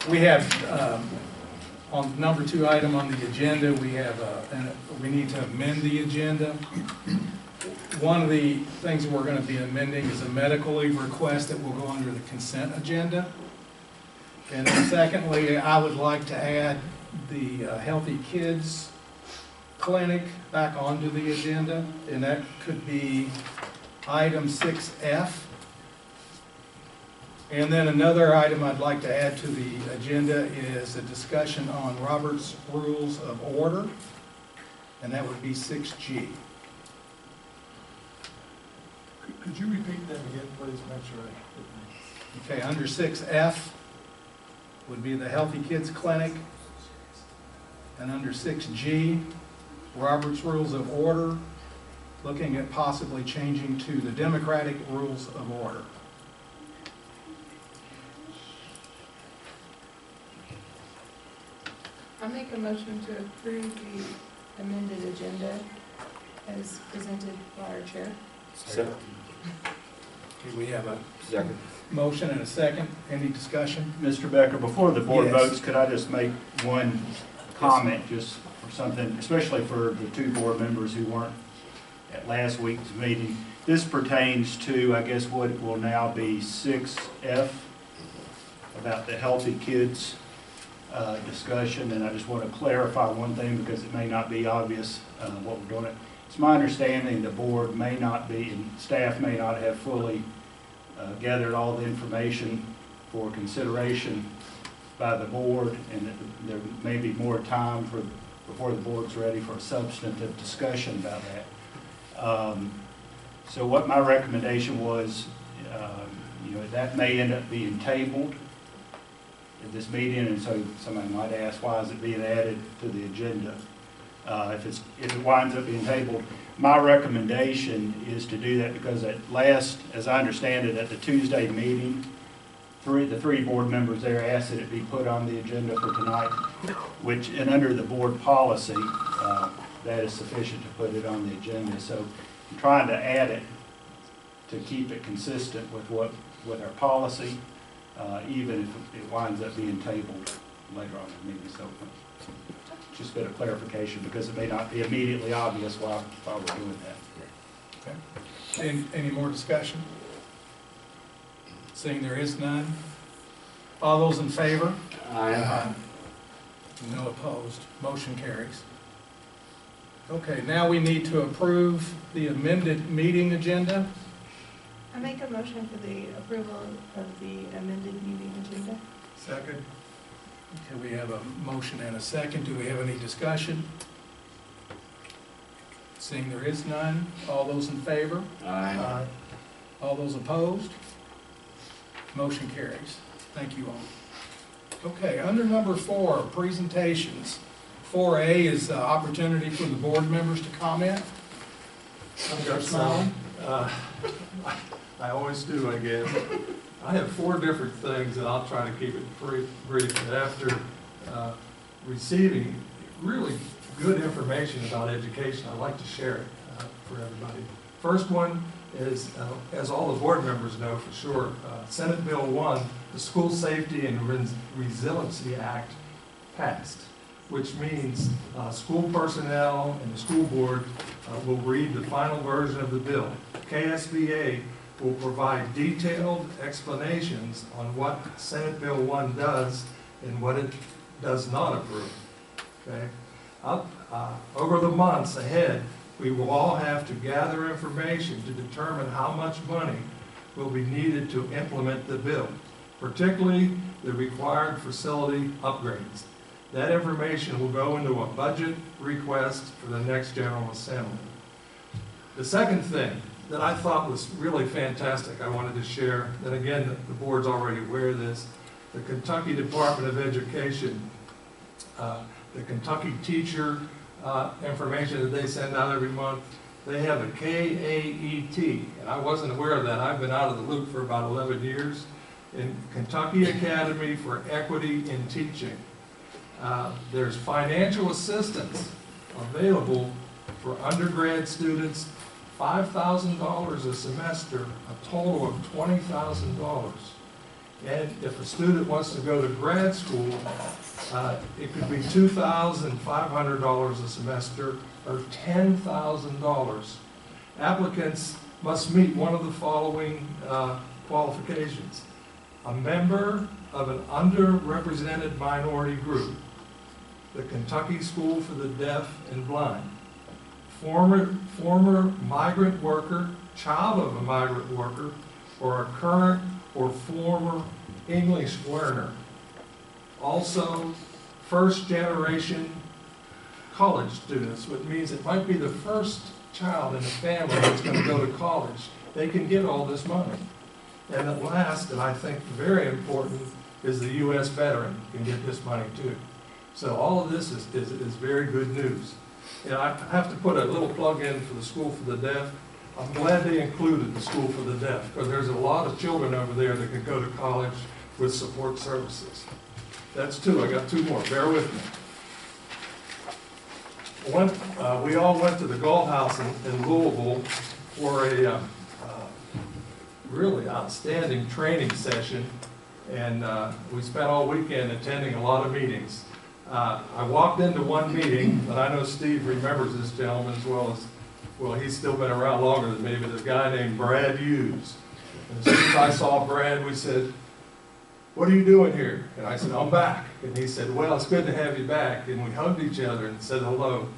We have, on number 2 item on the agenda, we have, we need to amend the agenda. One of the things that we're going to be amending is a medical leave request that will go under the consent agenda. And then secondly, I would like to add the Healthy Kids Clinic back onto the agenda, and that could be item 6F. And then another item I'd like to add to the agenda is a discussion on Robert's Rules of Order, and that would be 6G. Could you repeat that again, please? Make sure Okay, under 6F would be the Healthy Kids Clinic, and under 6G, Robert's Rules of Order, looking at possibly changing to the Democratic Rules of Order. I make a motion to approve the amended agenda as presented by our chair. Second. Okay, we have a Second. motion and a second. Any discussion? Mr. Becker, before the board Yes. votes, could I just make one comment, just for something, especially for the 2 board members who weren't at last week's meeting? This pertains to, I guess, what will now be 6F, about the Healthy Kids discussion, and I just want to clarify one thing because it may not be obvious what we're doing. It's my understanding the board may not be, and staff may not have fully gathered all the information for consideration by the board, and that there may be more time before the board's ready for a substantive discussion about that. So what my recommendation was, that may end up being tabled at this meeting, and so somebody might ask, why is it being added to the agenda? If it winds up being tabled, my recommendation is to do that because at last, as I understand it, at the Tuesday meeting, the 3 board members there asked that it be put on the agenda for tonight, and under the board policy, that is sufficient to put it on the agenda. So I'm trying to add it to keep it consistent with our policy, even if it winds up being tabled later on in the meeting. So just a bit of clarification because it may not be immediately obvious why we're doing that. Okay. Any more discussion? Seeing there is none. All those in favor? Aye. No opposed. Motion carries. Okay, now we need to approve the amended meeting agenda. I make a motion for the approval of the amended meeting agenda. Second. Okay, we have a motion and a second. Do we have any discussion? Seeing there is none. All those in favor? Aye. All those opposed? Motion carries. Thank you all. Okay, under number 4, presentations. 4A is the opportunity for the board members to comment. I've got some. I always do, I guess. I have 4 different things, and I'll try to keep it brief. But after receiving really good information about education, I'd like to share it for everybody. First one is, as all the board members know for sure, Senate Bill 1, the School Safety and Resiliency Act, passed, which means school personnel and the school board will read the final version of the bill. KSBA will provide detailed explanations on what Senate Bill 1 does and what it does not approve. Okay? Over the months ahead, we will all have to gather information to determine how much money will be needed to implement the bill, particularly the required facility upgrades. That information will go into a budget request for the next General Assembly. The second thing that I thought was really fantastic I wanted to share, and again, the board's already aware of this, the Kentucky Department of Education, the Kentucky teacher information that they send out every month, they have a KAET, and I wasn't aware of that. I've been out of the loop for about 11 years, in Kentucky Academy for Equity in Teaching. There's financial assistance available for undergrad students, $5,000 a semester, a total of $20,000. And if a student wants to go to grad school, it could be $2,500 a semester or $10,000. Applicants must meet one of the following qualifications: a member of an underrepresented minority group, the Kentucky School for the Deaf and Blind, former migrant worker, child of a migrant worker, or a current or former English learner. Also, first-generation college students, which means it might be the first child in the family that's going to go to college. They can get all this money. And at last, and I think very important, is the U.S. veteran can get this money too. So all of this is very good news. And I have to put a little plug in for the School for the Deaf. I'm glad they included the School for the Deaf, because there's a lot of children over there that could go to college with support services. That's two. I got two more. Bear with me. We all went to the Galt House in Louisville for a really outstanding training session, and we spent all weekend attending a lot of meetings. I walked into one meeting, and I know Steve remembers this gentleman as well, he's still been around longer than me, but this guy named Brad Hughes. And as soon as I saw Brad, we said, "What are you doing here?" And I said, "I'm back." And he said, "Well, it's good to have you back." And we hugged each other and said hello.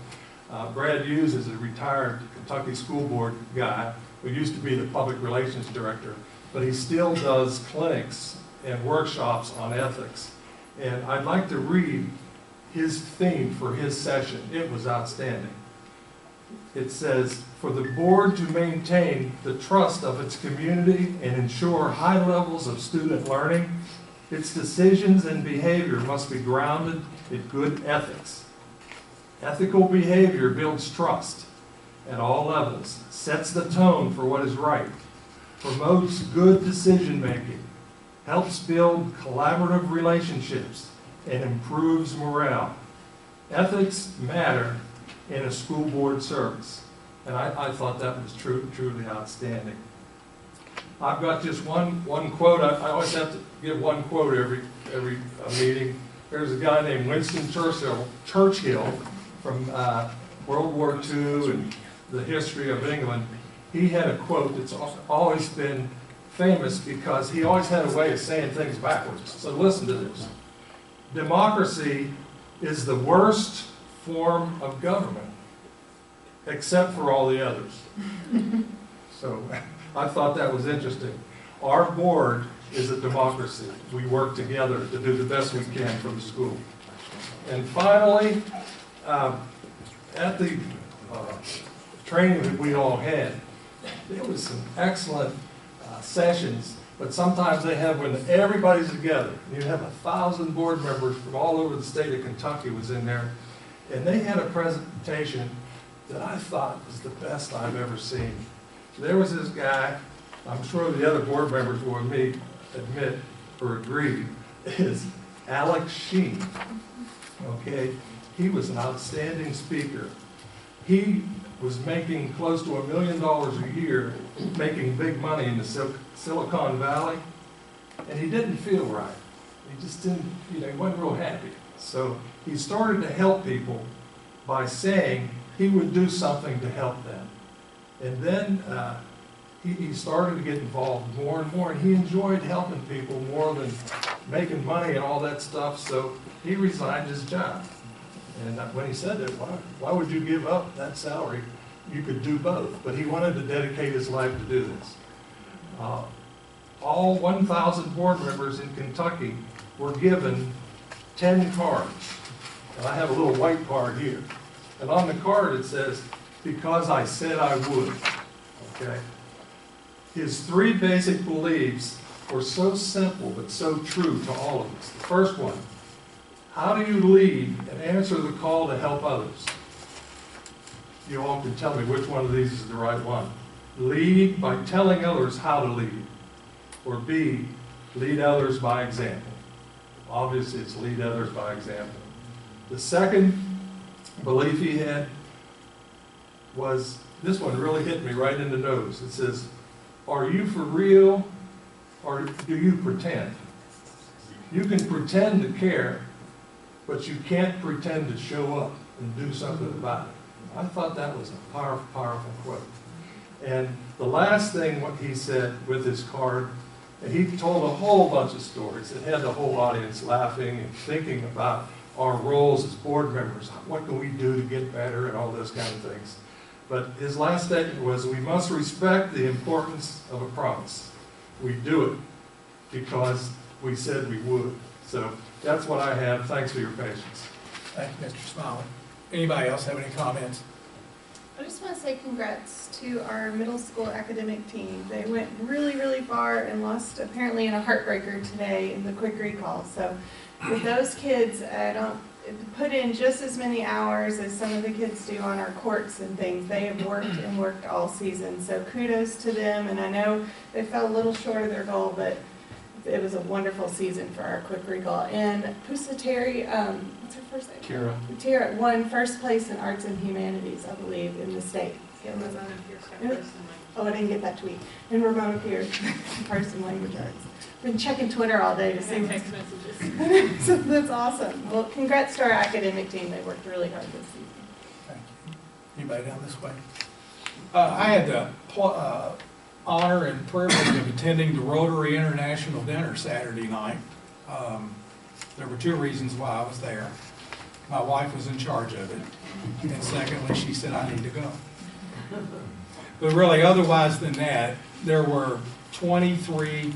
Brad Hughes is a retired Kentucky School Board guy who used to be the public relations director, but he still does clinics and workshops on ethics. And I'd like to read his theme for his session. It was outstanding. It says, "For the board to maintain the trust of its community and ensure high levels of student learning, its decisions and behavior must be grounded in good ethics. Ethical behavior builds trust at all levels, sets the tone for what is right, promotes good decision-making, helps build collaborative relationships, and improves morale. Ethics matter in a school board service." And I thought that was truly outstanding. I've got just one quote. I always have to give one quote every meeting. There's a guy named Winston Churchill from World War II and the history of England. He had a quote that's always been famous because he always had a way of saying things backwards. So listen to this. "Democracy is the worst form of government, except for all the others." So I thought that was interesting. Our board is a democracy. We work together to do the best we can for the school. And finally, at the training that we all had, there was some excellent sessions, but sometimes they have when everybody's together. You have 1,000 board members from all over the state of Kentucky was in there, and they had a presentation that I thought was the best I've ever seen. There was this guy, I'm sure the other board members will admit or agree, is Alex Sheen. Okay, he was an outstanding speaker. He was making close to $1 million a year, making big money in the Silicon Valley, and he didn't feel right. He just didn't, he wasn't real happy. So he started to help people by saying he would do something to help them. And then he started to get involved more and more, and he enjoyed helping people more than making money and all that stuff, so he resigned his job. And when he said that, why would you give up that salary? You could do both. But he wanted to dedicate his life to do this. All 1,000 board members in Kentucky were given 10 cards. And I have a little white card here. And on the card it says, "Because I said I would." Okay? His 3 basic beliefs were so simple but so true to all of us. The first one, how do you lead and answer the call to help others? You all can tell me which one of these is the right one. Lead by telling others how to lead. Or B, lead others by example. Obviously, it's lead others by example. The second belief he had was, this one really hit me right in the nose. It says, are you for real or do you pretend? you can pretend to care, but you can't pretend to show up and do something about it. I thought that was a powerful, powerful quote. And the last thing what he said with his card, and he told a whole bunch of stories that had the whole audience laughing and thinking about our roles as board members. What can we do to get better and all those kind of things. But his last statement was, we must respect the importance of a promise. We do it because we said we would. So that's what I have. Thanks for your patience. Thank you, Mr. Smiley. Anybody else have any comments? I just want to say congrats to our middle school academic team. They went really, really far and lost apparently in a heartbreaker today in the quick recall. So with those kids, I don't put in just as many hours as some of the kids do on our courts and things. They have worked and worked all season. So kudos to them. And I know they fell a little short of their goal, but it was a wonderful season for our quick recall. And Pusateri, what's her first name? Tara won first place in arts and humanities, I believe, in the state. Oh, I didn't get that tweet. And Ramona Pierce, first in language arts. Been checking Twitter all day to see text messages. So that's awesome. Well, congrats to our academic team. They worked really hard this season. Thank you. Anybody down this way? I had the honor and privilege of attending the Rotary International Dinner Saturday night. There were two reasons why I was there. My wife was in charge of it, and secondly, she said I need to go. But really, otherwise than that, there were 23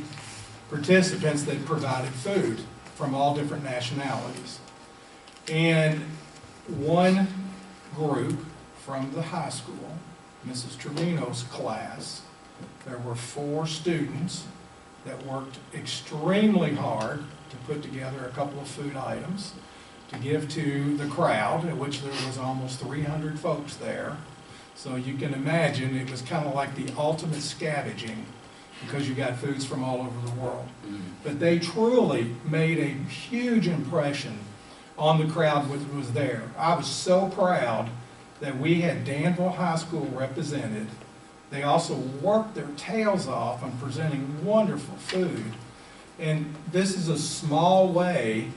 participants that provided food from all different nationalities. And one group from the high school, Mrs. Trevino's class, there were 4 students that worked extremely hard to put together a couple of food items to give to the crowd, in which there was almost 300 folks there. So you can imagine it was kind of like the ultimate scavenging, because you got foods from all over the world. But they truly made a huge impression on the crowd which was there. I was so proud that we had Danville High School represented. They also worked their tails off on presenting wonderful food. And this is a small way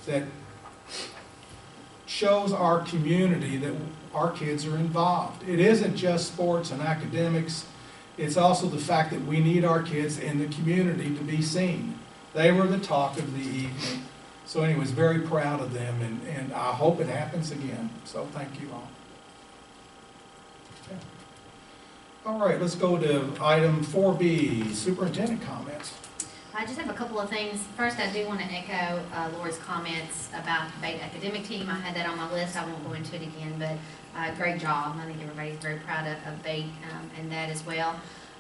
that shows our community that our kids are involved. It isn't just sports and academics. It's also the fact that we need our kids in the community to be seen. They were the talk of the evening. So anyways, very proud of them, and I hope it happens again. So thank you all. Okay. All right, let's go to item 4B, superintendent comments. I just have a couple of things. First, I do want to echo Laura's comments about the BATE academic team. I had that on my list. I won't go into it again, but great job. I think everybody's very proud of BATE and that as well.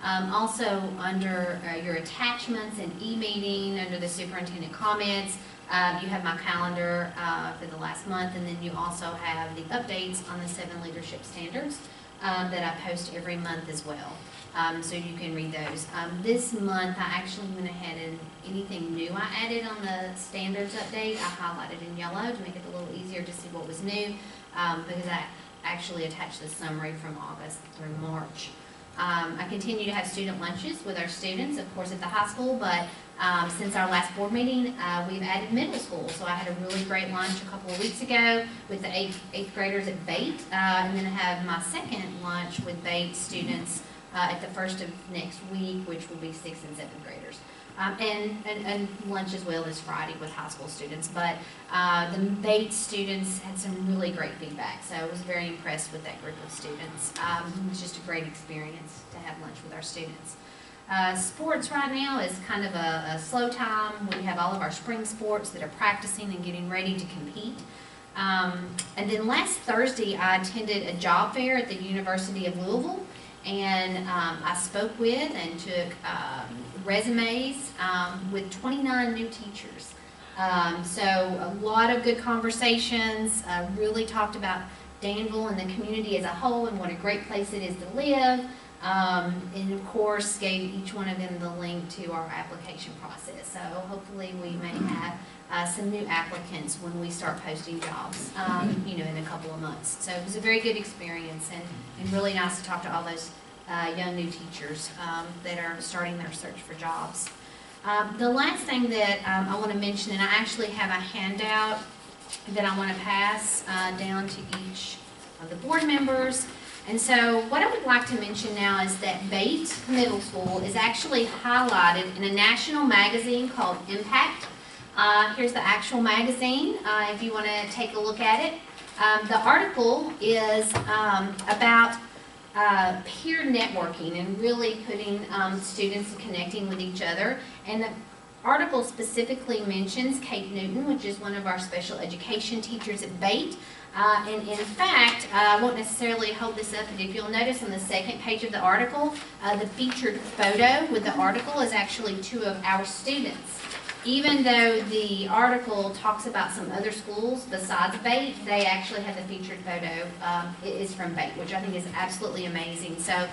Also, under your attachments and e-meeting, under the superintendent comments, you have my calendar for the last month, and then you also have the updates on the 7 leadership standards that I post every month as well. So you can read those. This month I actually went ahead and anything new I added on the standards update, I highlighted in yellow to make it a little easier to see what was new, because I actually attached the summary from August through March. I continue to have student lunches with our students, of course at the high school, but since our last board meeting, we've added middle school. So I had a really great lunch a couple of weeks ago with the 8th graders at BATE, and then I have my second lunch with BATE students at the first of next week, which will be 6th and 7th graders. And lunch as well as Friday with high school students. But the BATE students had some really great feedback, so I was very impressed with that group of students. It was just a great experience to have lunch with our students. Sports right now is kind of a slow time. We have all of our spring sports that are practicing and getting ready to compete. And then last Thursday, I attended a job fair at the University of Louisville, and I spoke with and took resumes with 29 new teachers. So a lot of good conversations, really talked about Danville and the community as a whole and what a great place it is to live. And of course gave each one of them the link to our application process. So hopefully we may have some new applicants when we start posting jobs, you know, in a couple of months. So it was a very good experience and really nice to talk to all those young new teachers that are starting their search for jobs. The last thing that I want to mention, and I actually have a handout that I want to pass down to each of the board members. And so what I would like to mention now is that Bate Middle School is actually highlighted in a national magazine called Impact. Here's the actual magazine if you want to take a look at it. The article is about peer networking and really putting students and connecting with each other. And the article specifically mentions Kate Newton, which is one of our special education teachers at Bate. And in fact, I won't necessarily hold this up, but if you'll notice on the second page of the article, the featured photo with the article is actually 2 of our students. Even though the article talks about some other schools besides Bate, they actually have the featured photo. It is from Bate, which I think is absolutely amazing. So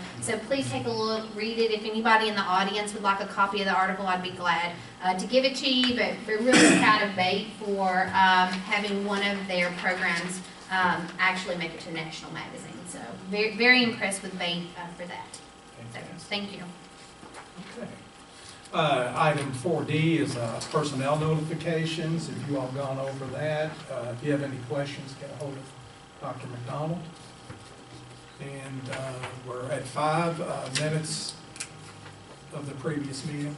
please take a look, read it. If anybody in the audience would like a copy of the article, I'd be glad to give it to you. But we're really proud of Bate for having one of their programs actually make it to a national magazine. So very, very impressed with Bate for that. So thank you. Okay. Item 4D is personnel notifications. If you all gone over that, if you have any questions, get a hold of Dr. McDonald. And we're at 5 minutes of the previous meeting.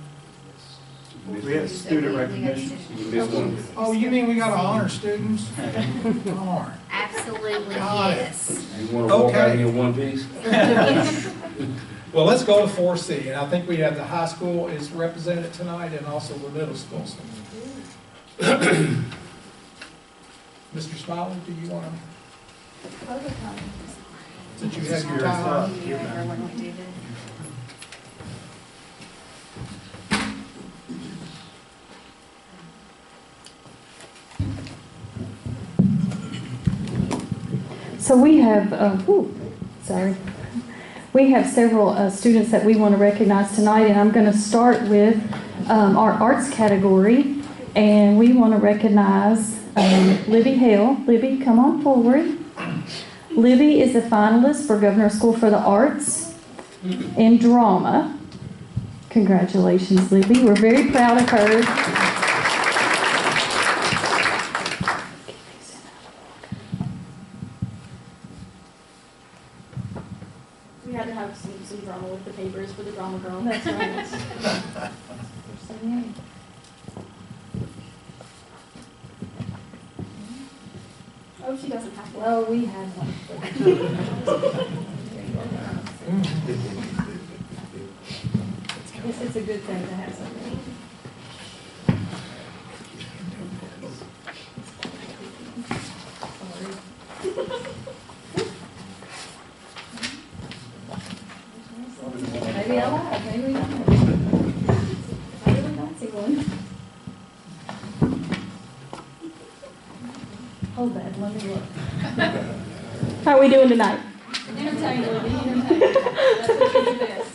We have student recognition. You missed one. Oh, you mean we got to honor students? Darn. Absolutely, Got it. yes. You want to walk out Okay. in one piece? Well, let's go to 4C, and I think we have the high school is represented tonight and also the middle school. Mr. Smiley, do you want to, since you have your time? So we have, we have several students that we want to recognize tonight, and I'm going to start with our arts category, and we want to recognize Libby Hale. Libby, come on forward. Libby is a finalist for Governor's School for the Arts in drama. Congratulations, Libby. We're very proud of her. We had to have some drama with the papers for the drama girl. That's right. Oh, she doesn't have to. Well, we have one. It's a good thing to have something. Maybe I lied, maybe not. I really don't see one. Hold that, let me look. How are we doing tonight? Entertaining, Libby, entertaining. That's what you do best.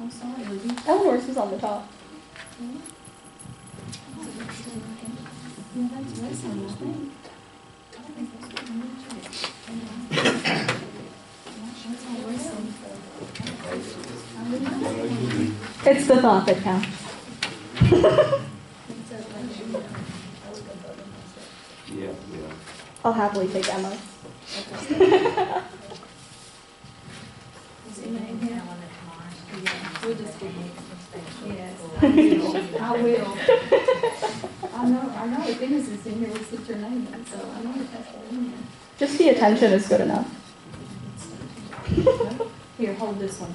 I'm sorry, Libby. Eleanor's was on the top. Yeah, that's Weston, I think. It's the thought that counts. Yeah. I'll happily take Emma. We'll just give you. Yes, I will. I know, if Dennis is in here, we'll put your name in, so I know that that's what in there. Just the attention is good enough. Here, hold this one.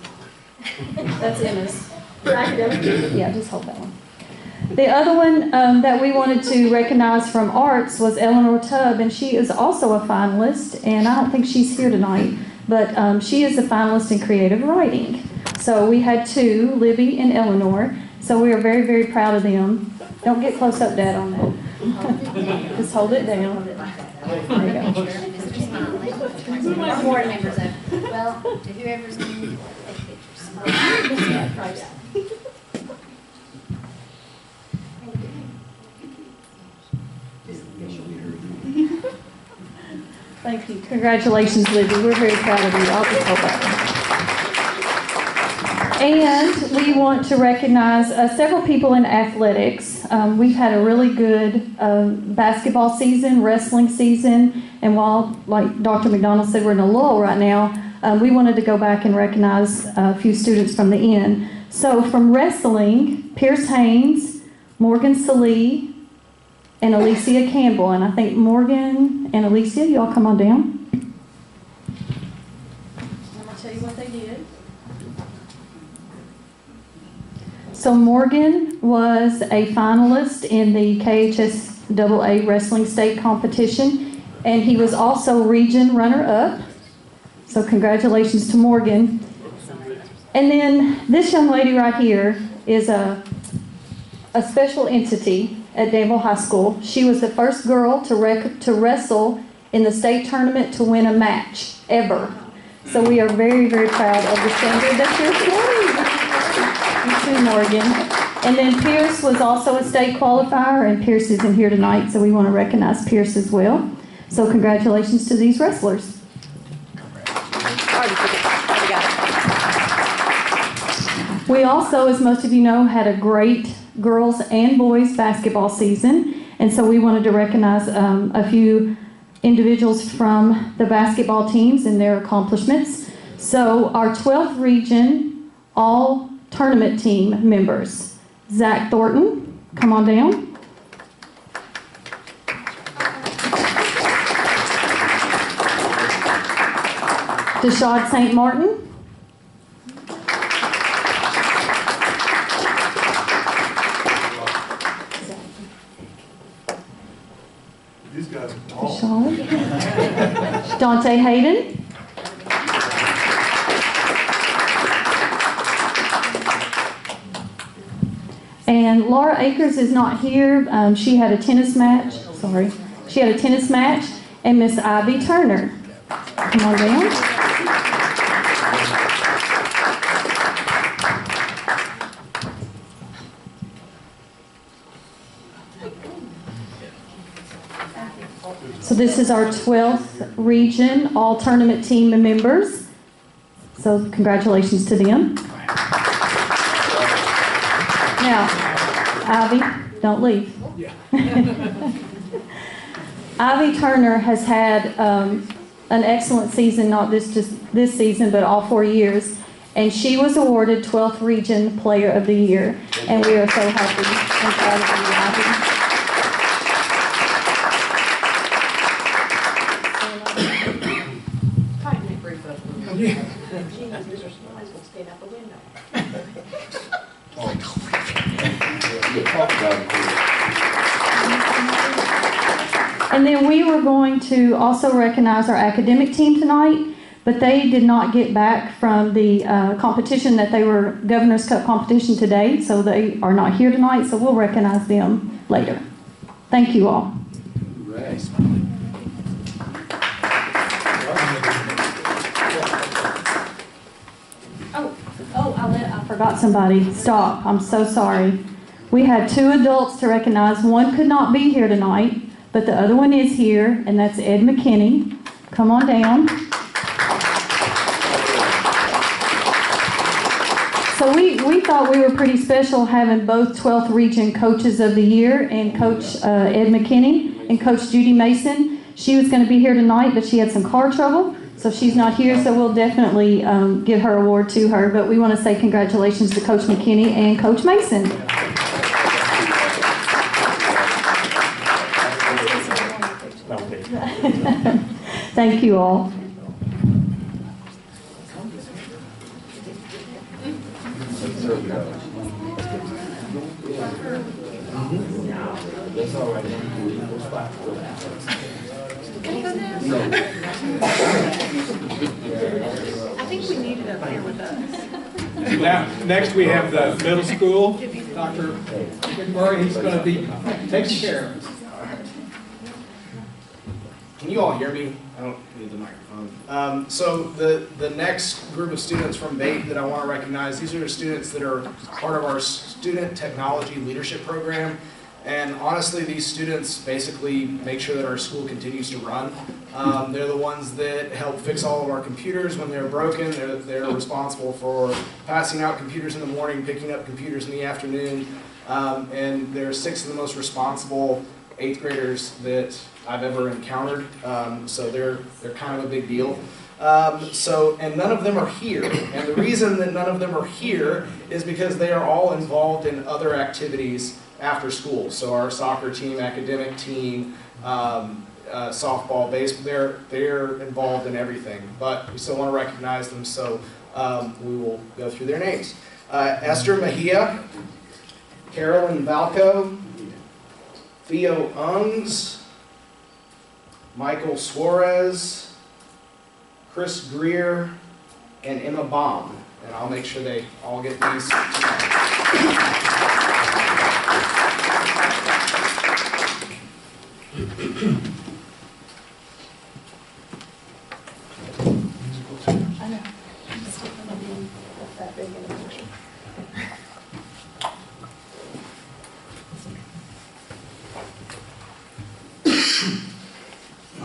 That's Emma's. Yeah, just hold that one. The other one that we wanted to recognize from arts was Eleanor Tubb, and she is also a finalist, and I don't think she's here tonight, but she is a finalist in creative writing. So we had 2, Libby and Eleanor, so we are very, very proud of them. Don't get close up, Dad, on that. Just hold it down. There you go. Mr. Smiley. Our board members of, well, to whoever's going to take pictures. Thank you. Congratulations, Libby. We're very proud of you. I'll just hold that. And we want to recognize several people in athletics. We've had a really good basketball season, wrestling season, and while, like Dr. McDonald said, we're in a lull right now, we wanted to go back and recognize a few students from the end. So from wrestling, Pierce Haynes, Morgan Salee, and Alicia Campbell. And I think Morgan and Alicia, y'all come on down. I'm gonna tell you what they did. So Morgan was a finalist in the KHSAA Wrestling State Competition, and he was also region runner-up. So congratulations to Morgan. And then this young lady right here is a special entity at Danville High School. She was the first girl to wrestle in the state tournament to win a match ever. So we are very, very proud of the standard that you're playing. You too, Morgan. And then Pierce was also a state qualifier, and Pierce isn't here tonight, so we want to recognize Pierce as well. So congratulations to these wrestlers. We also, as most of you know, had a great girls and boys basketball season, and so we wanted to recognize a few individuals from the basketball teams and their accomplishments. So our 12th region all tournament team members. Zach Thornton, come on down. Deshad St. Martin. These guys are tall. Deshad. Dante Hayden. And Laura Akers is not here. She had a tennis match. Sorry. She had a tennis match. And Miss Ivy Turner. Come on down. So this is our 12th region, all tournament team members. So congratulations to them. Now, Ivy, don't leave. Ivy Turner has had an excellent season, not just this season, but all 4 years. And she was awarded 12th Region Player of the Year. And we are so happy and proud of you, Ivy. And then we were going to also recognize our academic team tonight, but they did not get back from the competition that they were Governor's Cup competition today, so they are not here tonight, so we'll recognize them later. Thank you all. I forgot somebody. Stop. I'm so sorry. We had 2 adults to recognize. One could not be here tonight, but the other one is here, and that's Ed McKinney. Come on down. So we thought we were pretty special having both 12th Region Coaches of the Year and Coach Ed McKinney and Coach Judy Mason. She was going to be here tonight, but she had some car trouble, so she's not here, so we'll definitely give her award to her. But we want to say congratulations to Coach McKinney and Coach Mason. Thank you all. That's all right. I think we need it up here with us. Now, next we have the middle school. Dr. McMurray, he's going to be taking care of us. Can you all hear me? I don't need the microphone. So the next group of students from BATE that I want to recognize, these are the students that are part of our Student Technology Leadership Program. And honestly, these students basically make sure that our school continues to run. They're the ones that help fix all of our computers when they're broken. They're responsible for passing out computers in the morning, picking up computers in the afternoon. And they're 6 of the most responsible 8th graders that I've ever encountered. So they're kind of a big deal. And none of them are here. And the reason that none of them are here is because they are all involved in other activities after school. So our soccer team, academic team, softball, baseball, they're involved in everything. But we still want to recognize them, so we will go through their names. Esther Mejia, Carolyn Valco, Theo Ungs, Michael Suarez, Chris Greer, and Emma Baum. And I'll make sure they all get these tonight. I know. I'm just going to be that big in a picture.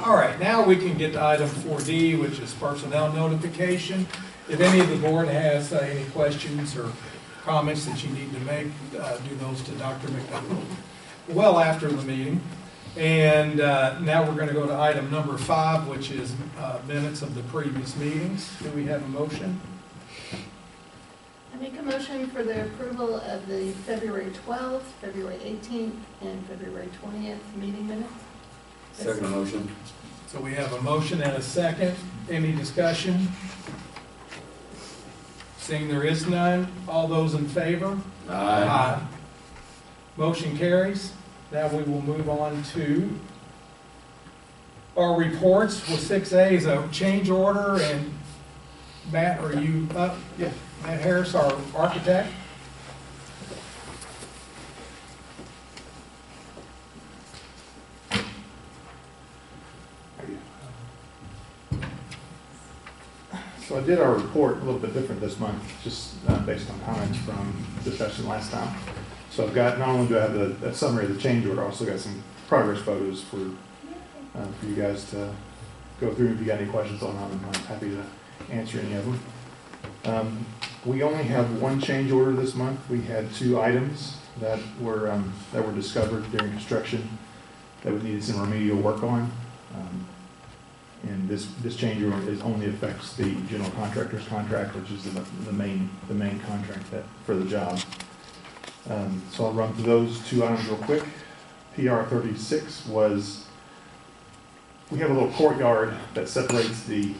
All right, now we can get to item 4D, which is personnel notification. If any of the board has any questions or comments that you need to make, do those to Dr. McDonald well after the meeting. And now we're going to go to item number 5, which is minutes of the previous meetings. Do we have a motion? I make a motion for the approval of the February 12th, February 18th, and February 20th meeting minutes. Second motion. So we have a motion and a second. Any discussion? Seeing there is none, all those in favor? Aye. Motion carries. Now we will move on to our reports. With 6A is a change order, and Matt, are you up? Yeah. Matt Harris, our architect. So I did our report a little bit different this month, just based on comments from discussion last time. So I've got, not only do I have a summary of the change order, I also got some progress photos for you guys to go through. If you got any questions on them, I'm happy to answer any of them. We only have one change order this month. We had 2 items that were discovered during construction that we needed some remedial work on. And this change order only affects the general contractor's contract, which is the main contract for the job. So I'll run through those 2 items real quick. PR 36 was, we have a little courtyard that separates the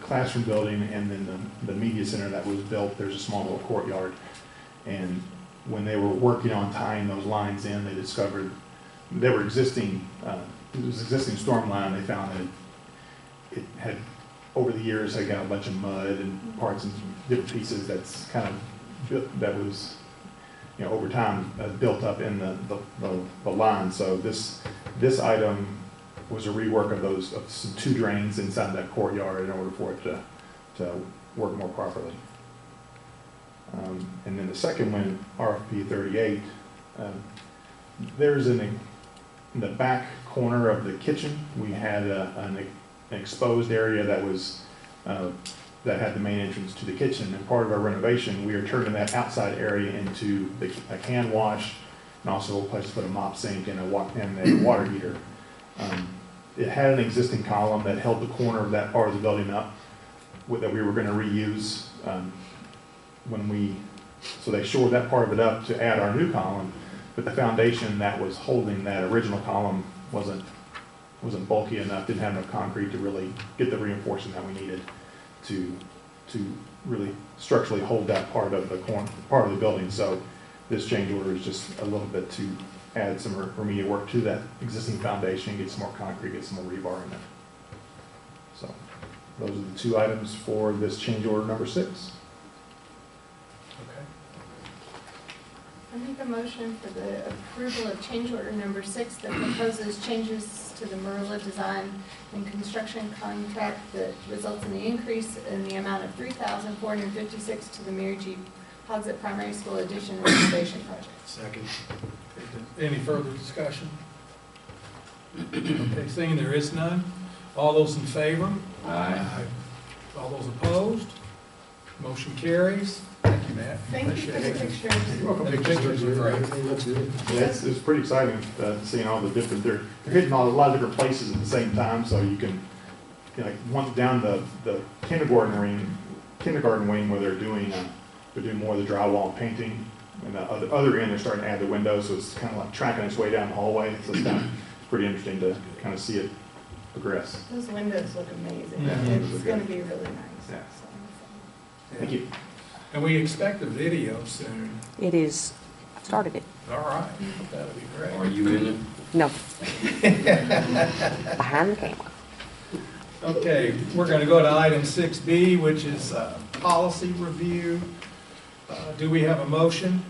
classroom building and then the media center that was built. There's a small little courtyard. And when they were working on tying those lines in, they discovered they were existing, it was existing storm line. They found that it had, over the years, had got a bunch of mud and parts and different pieces that's kind of, that was, you know, over time built up in the line. So this item was a rework of some 2 drains inside that courtyard in order for it to work more properly. And then the second one, RFP 38, there's in the back corner of the kitchen, we had an exposed area that was that had the main entrance to the kitchen. And part of our renovation, we are turning that outside area into a hand wash and also a place to put a mop sink and a water heater. It had an existing column that held the corner of that part of the building up that we were going to reuse so they shored that part of it up to add our new column, but the foundation that was holding that original column wasn't bulky enough, didn't have enough concrete to really get the reinforcement that we needed to really structurally hold that part of the building. So this change order is just a little bit to add some remedial work to that existing foundation, get some more concrete, get some more rebar in it. So those are the 2 items for this change order number 6. Okay. I make a motion for the approval of change order number 6 that proposes changes to the Marilla design and construction contract that results in the increase in the amount of $3,456 to the Mary G. Hogsett Primary School addition renovation project. Second. Any further discussion? Okay, seeing there is none. All those in favor? Aye. All those opposed? Motion carries. Thank you, Matt. Thank you for the Appreciate it. pictures. You're welcome. The pictures are great. Everything looks good. Yeah, it's pretty exciting seeing all the different, they're hitting a lot of different places at the same time, so you can, like, one down the kindergarten wing where they're doing more of the drywall and painting, and the other end, they're starting to add the windows, so it's kind of like tracking its way down the hallway, so it's kind of pretty interesting to kind of see it progress. Those windows look amazing. Yeah. It's gonna be really nice. Yeah. So. Thank you. And we expect a video soon. It is, I started it. All right, that'll be great. Are you in it? No. Behind the camera. Okay, we're going to go to item 6B, which is policy review. Do we have a motion?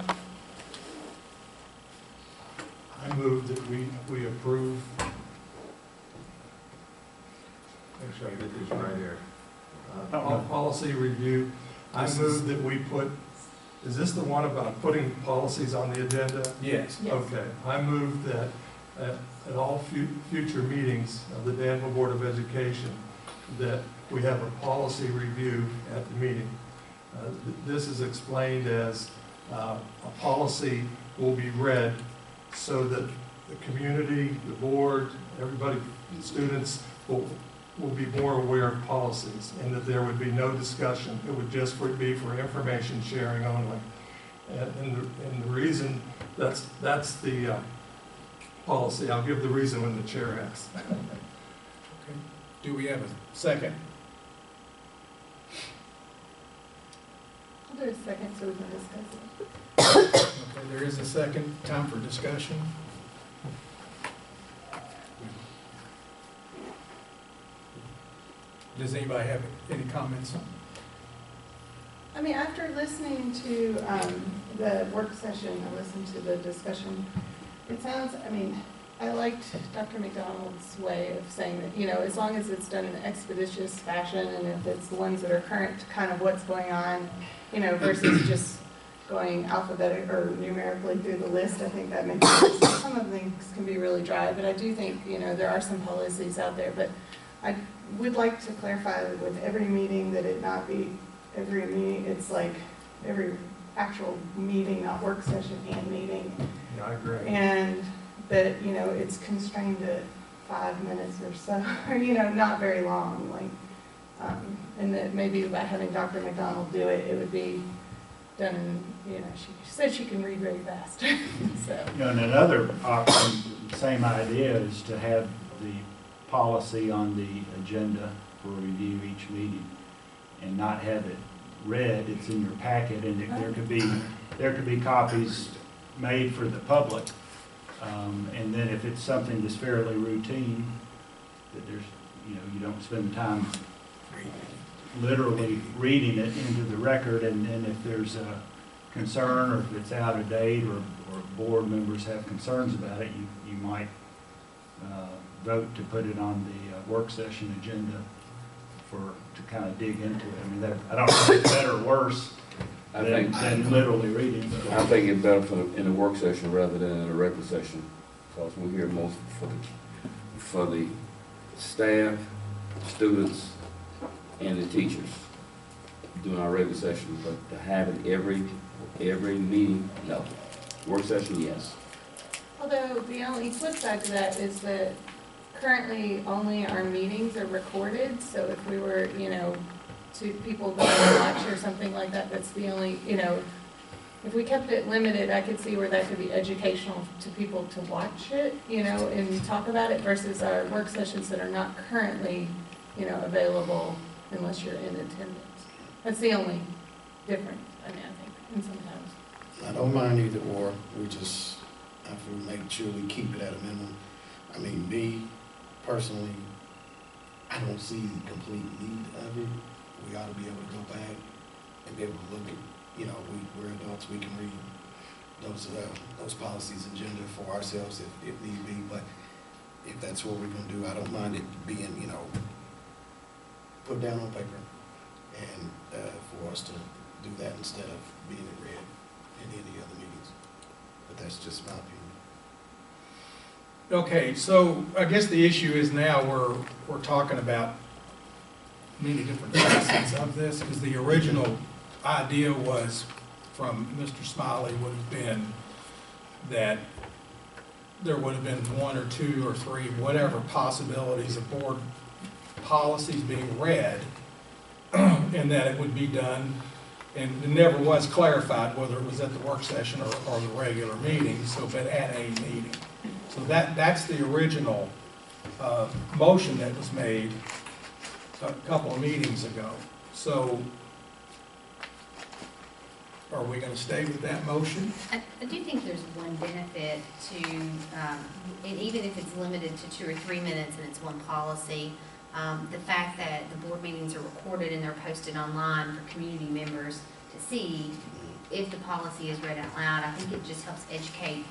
I move that we approve. Make sure I get these right here. Policy review. I move that we put, is this the one about putting policies on the agenda? Yes. Yes. Okay, I move that at all future meetings of the Danville Board of Education, that we have a policy review at the meeting. This is explained as a policy will be read so that the community, the board, everybody, students will be more aware of policies, and that there would be no discussion. It would just be for information sharing only. And the reason, that's the policy. I'll give the reason when the chair asks. Okay. Do we have a second? I'll do a second so we can discuss it. Okay, there is a second. Time for discussion. Does anybody have any comments? I mean, after listening to the work session, I listened to the discussion, it sounds, I mean, I liked Dr. McDonald's way of saying that, you know, as long as it's done in an expeditious fashion, and if it's the ones that are current to kind of what's going on, you know, versus just going alphabetic or numerically through the list, I think that makes sense. Some of the things can be really dry, but I do think, you know, there are some policies out there, but I would like to clarify with every meeting that it not be every meeting, it's like every actual meeting, not work session and meeting. Yeah, I agree. And that, you know, it's constrained to 5 minutes or so, or, you know, not very long, like, and that maybe by having Dr. McDonald do it, it would be done in, you know, she said she can read very fast, so. You know, and another option, same idea, is to have the policy on the agenda for review each meeting and not have it read. It's in your packet, and there could be copies made for the public. And then if it's something that's fairly routine, that there's, you know, you don't spend time literally reading it into the record, and then if there's a concern or if it's out of date or board members have concerns about it, you might vote to put it on the work session agenda to kind of dig into it. I mean, I don't know if it's better or worse than literally reading. But I think it's better in a work session rather than in a regular session, because we hear most for the staff, students, and the teachers doing our regular session, but to have it every meeting, no. Work session, yes. Although the only flip side to that is that currently only our meetings are recorded, so if we were, you know, to people going to watch or something like that, that's the only, you know, if we kept it limited, I could see where that could be educational to people to watch it, you know, and talk about it versus our work sessions that are not currently, you know, available unless you're in attendance. That's the only difference, I mean, I think, and sometimes. I don't mind either or, we just have to make sure we keep it at a minimum. I mean, me, personally, I don't see the complete need of it. We ought to be able to go back and be able to look at, you know, we're adults, we can read those policies and agenda for ourselves if need be, but if that's what we're gonna do, I don't mind it being, you know, put down on paper and for us to do that instead of being read in any other meetings. But that's just my opinion. Okay, so I guess the issue is now we're talking about many different facets of this, because the original idea was from Mr. Smiley would have been that there would have been one or two or three, whatever possibilities of board policies being read, and that it would be done, and it never was clarified whether it was at the work session or the regular meeting, so, but at a meeting. So that's the original motion that was made a couple of meetings ago. So are we going to stay with that motion? I do think there's one benefit to, and even if it's limited to 2 or 3 minutes and it's one policy, the fact that the board meetings are recorded and they're posted online for community members to see if the policy is read out loud, I think it just helps educate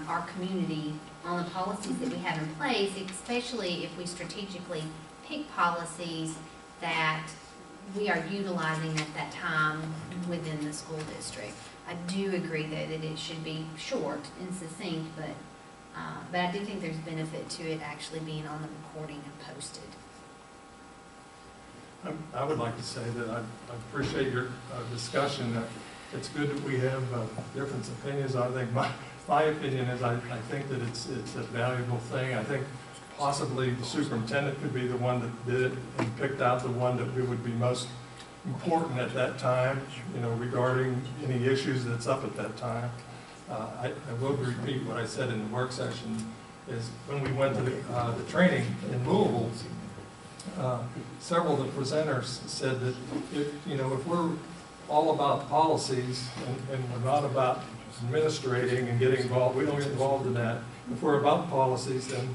our community on the policies that we have in place, especially if we strategically pick policies that we are utilizing at that time within the school district. I do agree that it should be short and succinct, but I do think there's benefit to it actually being on the recording and posted. I would like to say that I appreciate your discussion. It's good that we have different opinions. I think my opinion is I think that it's a valuable thing. I think possibly the superintendent could be the one that did it and picked out the one that would be most important at that time, you know, regarding any issues that's up at that time. I will repeat what I said in the work session, is when we went to the training in Louisville, several of the presenters said that if we're all about policies and we're not about administrating and getting involved, we don't get involved in that. If we're about policies, then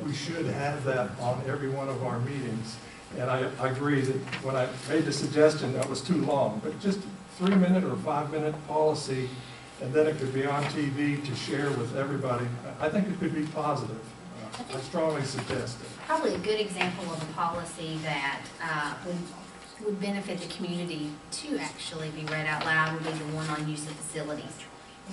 we should have that on every one of our meetings. And I agree that when I made the suggestion, that was too long, but just 3-minute or 5-minute policy, and then it could be on TV to share with everybody. I think it could be positive. I strongly suggest it. Probably a good example of a policy that would benefit the community to actually be read out loud would be the one on use of facilities.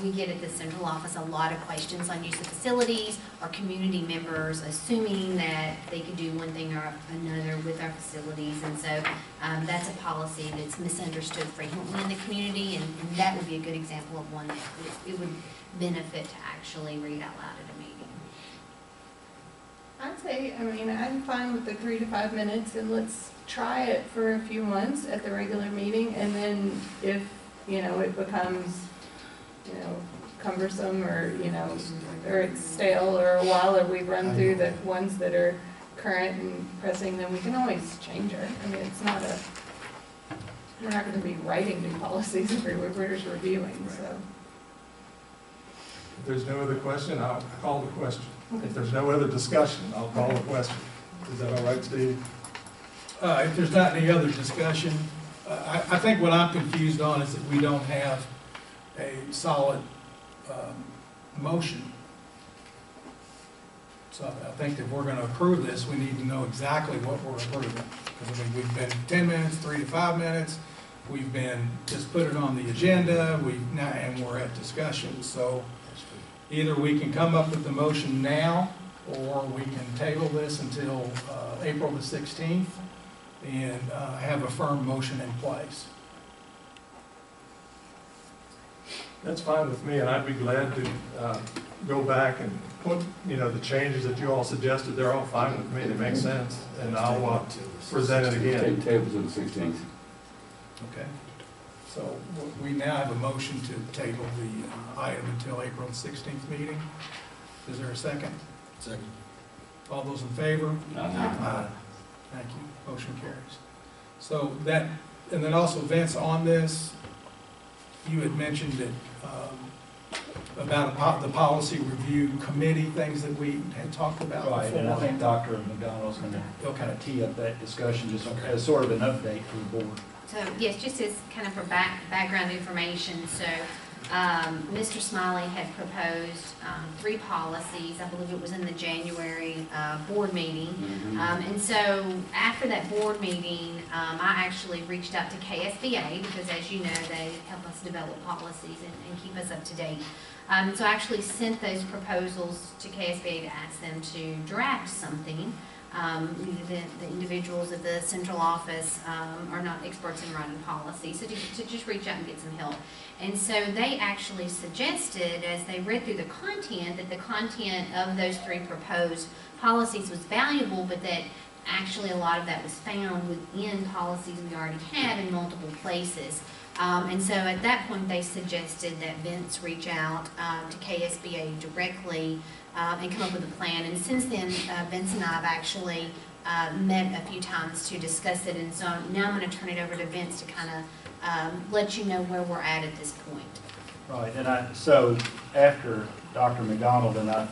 We get at the central office a lot of questions on use of facilities, or community members assuming that they could do one thing or another with our facilities, and so that's a policy that's misunderstood frequently in the community, and that would be a good example of one that it would benefit to actually read out loud at a meeting. I'd say, I'm fine with the 3 to 5 minutes, and let's try it for a few months at the regular meeting, and then if, it becomes, cumbersome or, or it's stale or a while, or we run through the ones that are current and pressing, then we can always change it. It's not we're not going to be writing new policies every week, we're just reviewing, so. If there's no other question, I'll call the question. If there's no other discussion, I'll call the question. Is that all right, Steve? If there's not any other discussion, I think what I'm confused on is that we don't have a solid motion. So I think if we're going to approve this, we need to know exactly what we're approving. Because we've been 10 minutes, 3 to 5 minutes. We've been just put it on the agenda. And we're at discussion. So either we can come up with the motion now, or we can table this until April the 16th and have a firm motion in place. That's fine with me, and I'd be glad to go back and put, the changes that you all suggested. They're all fine with me. They make sense, and I'll present it again. Table to the 16th. Okay. So we now have a motion to table the item until April 16th meeting. Is there a second? Second. All those in favor? Aye. Thank you. Motion carries. So that, and then also Vince, on this, you had mentioned that about the policy review committee, things that we had talked about Right, before. and I think Dr. McDonald's going to kind of tee up that discussion just as sort of an update for the board. So yes, just as kind of for background information, so Mr. Smiley had proposed 3 policies. I believe it was in the January board meeting. And so after that board meeting, I actually reached out to KSBA because, as you know, they help us develop policies and keep us up to date. So I actually sent those proposals to KSBA to ask them to draft something. The individuals at the central office are not experts in writing policy, so to just reach out and get some help. And so they actually suggested, as they read through the content, that the content of those 3 proposed policies was valuable, but that actually a lot of that was found within policies we already have in multiple places. And so at that point, they suggested that Vince reach out to KSBA directly and come up with a plan. And since then, Vince and I have actually met a few times to discuss it. And so now I'm going to turn it over to Vince to kind of let you know where we're at this point. Right, and so after Dr. McDonald and I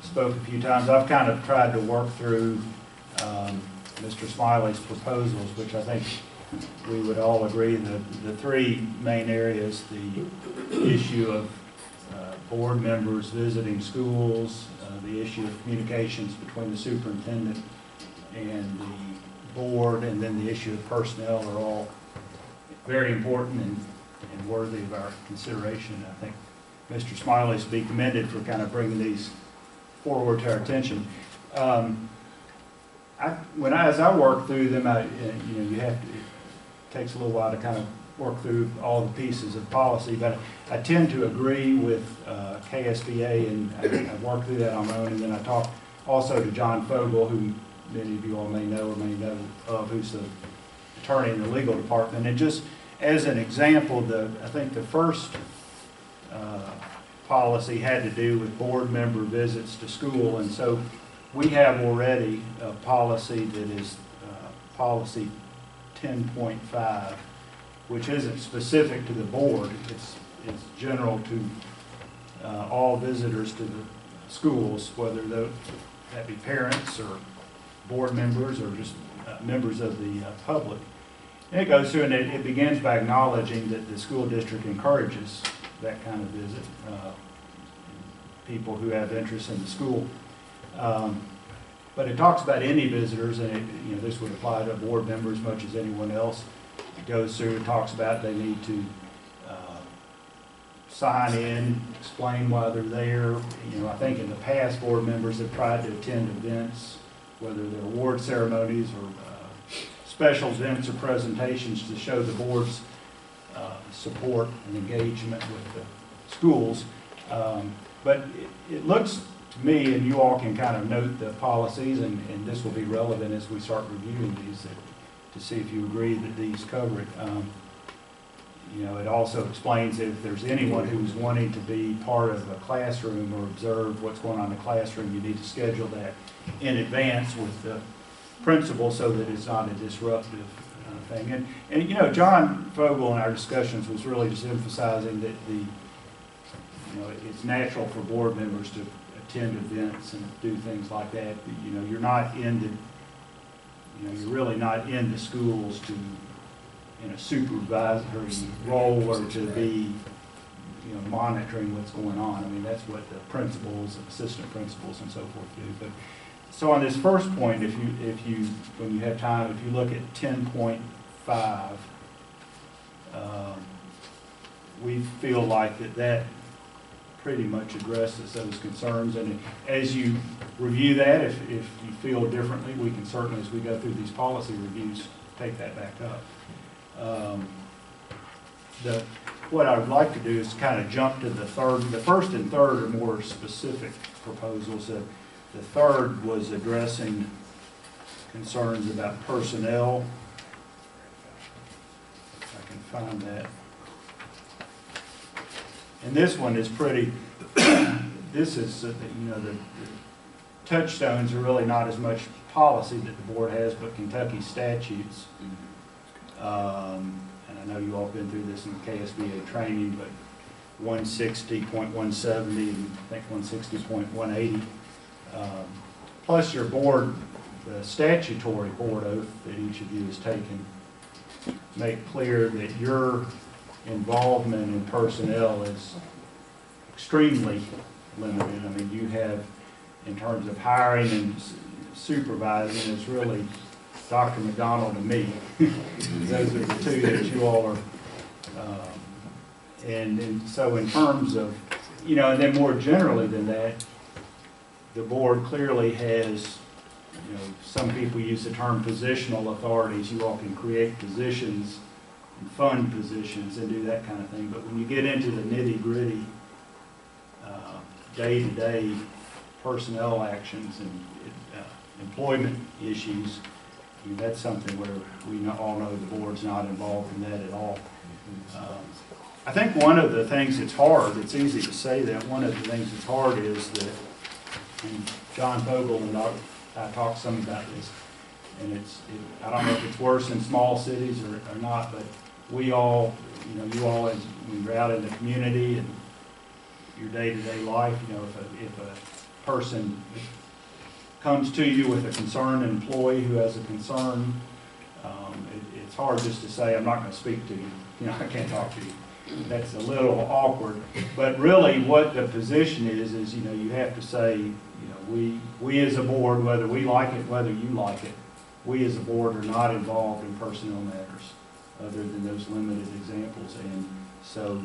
spoke a few times, I've kind of tried to work through Mr. Smiley's proposals, which I think we would all agree the 3 main areas: the issue of board members visiting schools, the issue of communications between the superintendent and the board, and then the issue of personnel are all very important and worthy of our consideration. I think Mr. Smiley should be commended for kind of bringing these forward to our attention. As I work through them, it takes a little while to kind of work through all the pieces of policy, but I tend to agree with KSBA, and I work through that on my own, and then I talk also to John Fogel, who many of you all may know or may know of, who's the attorney in the legal department. And just as an example, I think the first policy had to do with board member visits to school, and so we have already a policy that is policy 10.5, which isn't specific to the board. It's general to all visitors to the schools, whether that be parents or board members or just members of the public. And it goes through and it begins by acknowledging that the school district encourages that kind of visit, people who have interest in the school. But it talks about any visitors, and this would apply to board members as much as anyone else. It goes through and talks about they need to sign in, explain why they're there. I think in the past, board members have tried to attend events, whether they're award ceremonies or special events or presentations, to show the board's support and engagement with the schools. But it looks to me, and you all can kind of note the policies, and this will be relevant as we start reviewing these to see if you agree that these cover it. It also explains if there's anyone who's wanting to be part of a classroom or observe what's going on in the classroom, you need to schedule that in advance with the principal so that it's not a disruptive thing. And John Fogel in our discussions was really just emphasizing that it's natural for board members to attend events and do things like that. You're not you're really not in the schools in a supervisory role or to be, monitoring what's going on. I mean, that's what the principals, assistant principals, and so forth do. But so on this first point, if you when you have time, if you look at 10.5, we feel like that pretty much addresses those concerns. And as you review that, if you feel differently, we can certainly, as we go through these policy reviews, take that back up. What I would like to do is kind of jump to the third. The first and third are more specific proposals. The third was addressing concerns about personnel. If I can find that. And this one is pretty, this is, the touchstones are really not as much policy that the board has, but Kentucky statutes. And I know you all have been through this in KSBA training, but 160.170 and I think 160.180. Plus your board, the statutory board oath that each of you has taken, make clear that your involvement in personnel is extremely limited. I mean, you have, in terms of hiring and supervising, it's really Dr. McDonald and me. Those are the two that you all are, and so in terms of, you know, and then more generally than that, the board clearly has, you know, some people use the term positional authorities. You all can create positions and fund positions and do that kind of thing. But when you get into the nitty-gritty, day-to-day personnel actions and employment issues, I mean, that's something where we all know the board's not involved in that at all. I think one of the things that's hard, it's easy to say that, one of the things that's hard is that, and John Vogel and I talked some about this, and I don't know if it's worse in small cities or not, but we all, you know, you all, as when you're out in the community and your day-to-day life, you know, if a person comes to you with a concerned employee who has a concern, it's hard just to say, I'm not going to speak to you. You know, I can't talk to you. That's a little awkward. But really what the position is, you know, you have to say, you know, we as a board, whether we like it, whether you like it, we as a board are not involved in personnel matters other than those limited examples. And so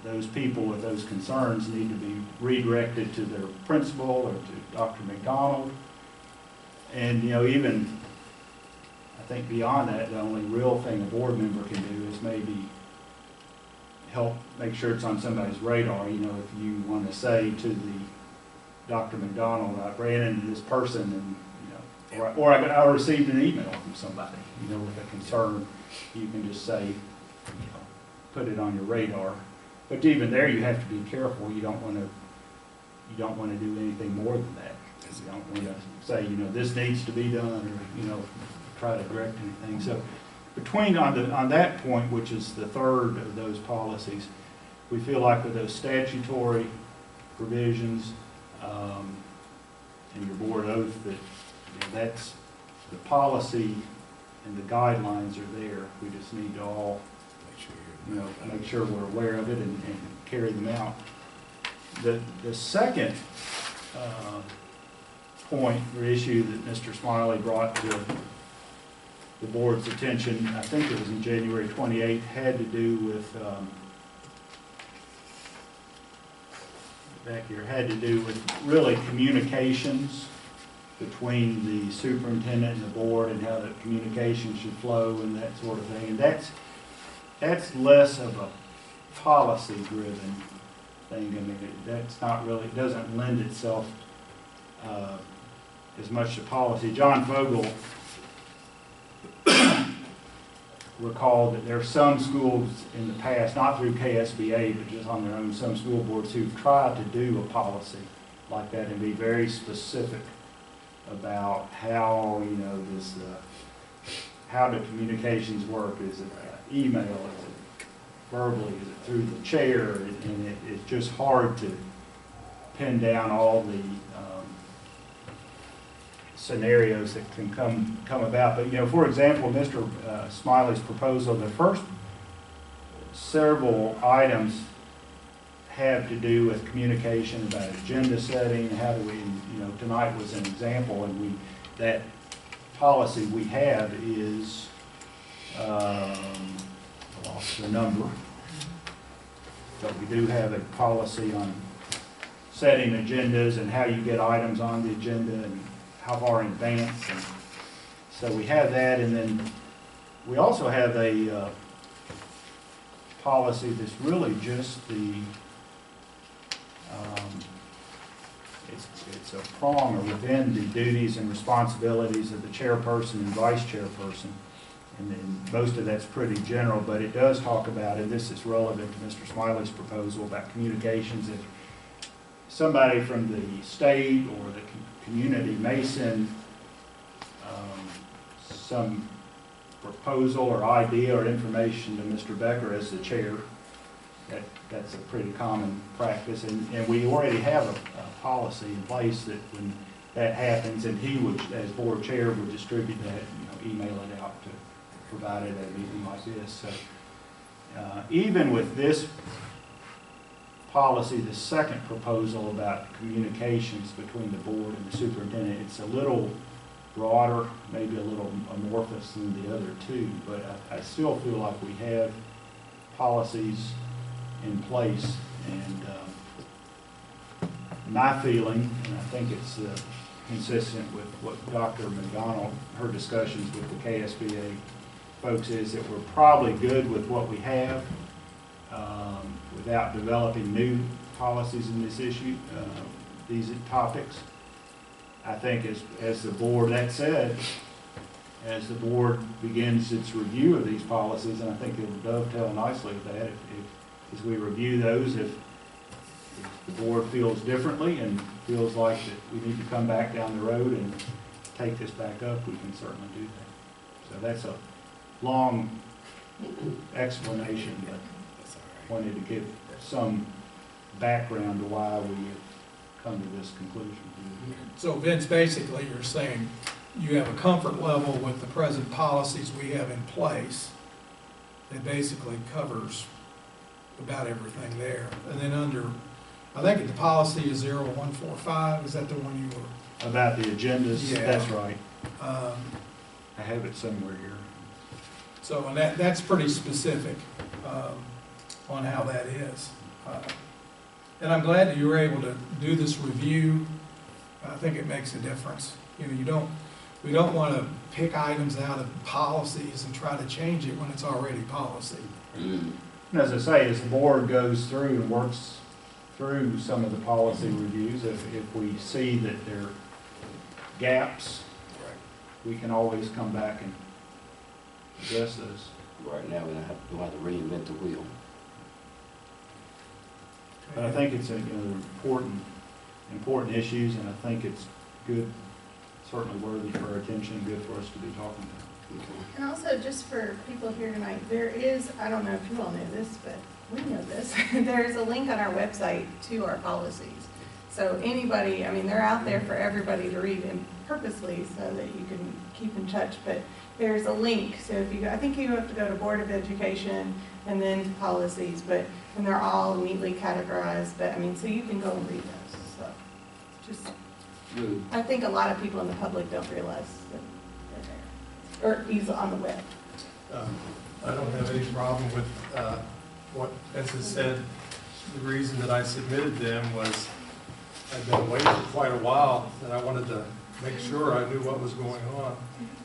those people with those concerns need to be redirected to their principal or to Dr. McDonald. And, you know, even, I think beyond that, the only real thing a board member can do is maybe help make sure it's on somebody's radar. You know, if you want to say to the Dr. McDonald, I ran into this person and, you know, or I received an email from somebody, you know, with a concern, you can just say, you know, put it on your radar. But even there, you have to be careful. You don't want to do anything more than that. You don't want to say, you know, this needs to be done, or, you know, try to direct anything. So between on that point, which is the third of those policies, we feel like with those statutory provisions and your board oath, that, you know, that's the policy and the guidelines are there. We just need to all, you know, make sure we're aware of it and carry them out. The second point or issue that Mr. Smiley brought to the board's attention, I think it was in January 28th, had to do with really communications between the superintendent and the board and how the communication should flow and that sort of thing. And that's less of a policy-driven thing. I mean, that's not really, it doesn't lend itself as much to policy. John Vogel recalled that there are some schools in the past, not through KSBA, but just on their own, some school boards who've tried to do a policy like that and be very specific about how, you know, this, how the communications work. Is it email? Is it verbally? Is it through the chair? And it's just hard to pin down all the scenarios that can come about. But, you know, for example, Mr. Smiley's proposal, the first several items have to do with communication about agenda setting. How do we, you know, tonight was an example, and that policy we have is, I lost the number, but we do have a policy on setting agendas and how you get items on the agenda and how far in advance. And so we have that, and then we also have a policy that's really just the, it's a prong or within the duties and responsibilities of the chairperson and vice chairperson. And then most of that's pretty general, but it does talk about, and this is relevant to Mr. Smiley's proposal, about communications. If somebody from the state or the community may send some proposal or idea or information to Mr. Becker as the chair, that's a pretty common practice, and we already have a policy in place that when that happens, and he would, as board chair, would distribute that, you know, email it out to provide it at a meeting like this. So Even with this policy, the second proposal about communications between the board and the superintendent, it's a little broader, maybe a little amorphous than the other two, but I still feel like we have policies in place, and my feeling, and I think it's consistent with what Dr. McDonald, her discussions with the KSBA folks, is that we're probably good with what we have without developing new policies in this issue, these topics. I think as the board, that said, as the board begins its review of these policies, and I think it'll dovetail nicely with that, as we review those, if the board feels differently and feels like that we need to come back down the road and take this back up, we can certainly do that. So that's a long explanation, but wanted to give some background to why we have come to this conclusion. So Vince, basically you're saying you have a comfort level with the present policies we have in place. It basically covers about everything there. And then under, I think the policy is 0145, is that the one you were? About the agendas, Yeah. that's right. I have it somewhere here. So, and that's pretty specific on how that is. And I'm glad that you were able to do this review. I think it makes a difference. You know, we don't want to pick items out of policies and try to change it when it's already policy. And as I say, as the board goes through and works through some of the policy reviews, if we see that there are gaps, we can always come back and address those. Right now, we don't have to reinvent the wheel. But I think it's important issues, and I think it's good, certainly worthy for our attention, and good for us to be talking about. And also, just for people here tonight, there is, I don't know if you all know this, but we know this, there's a link on our website to our policies. So anybody, I mean, they're out there for everybody to read, and purposely so that you can keep in touch, but there's a link. So if you, I think you have to go to Board of Education and then to policies, and they're all neatly categorized, but I mean, so you can go and read those. So just, Good. I think a lot of people in the public don't realize that they're there, or easily on the web. I don't have any problem with what Vincent said. The reason that I submitted them was I'd been waiting for quite a while, and I wanted to make sure I knew what was going on.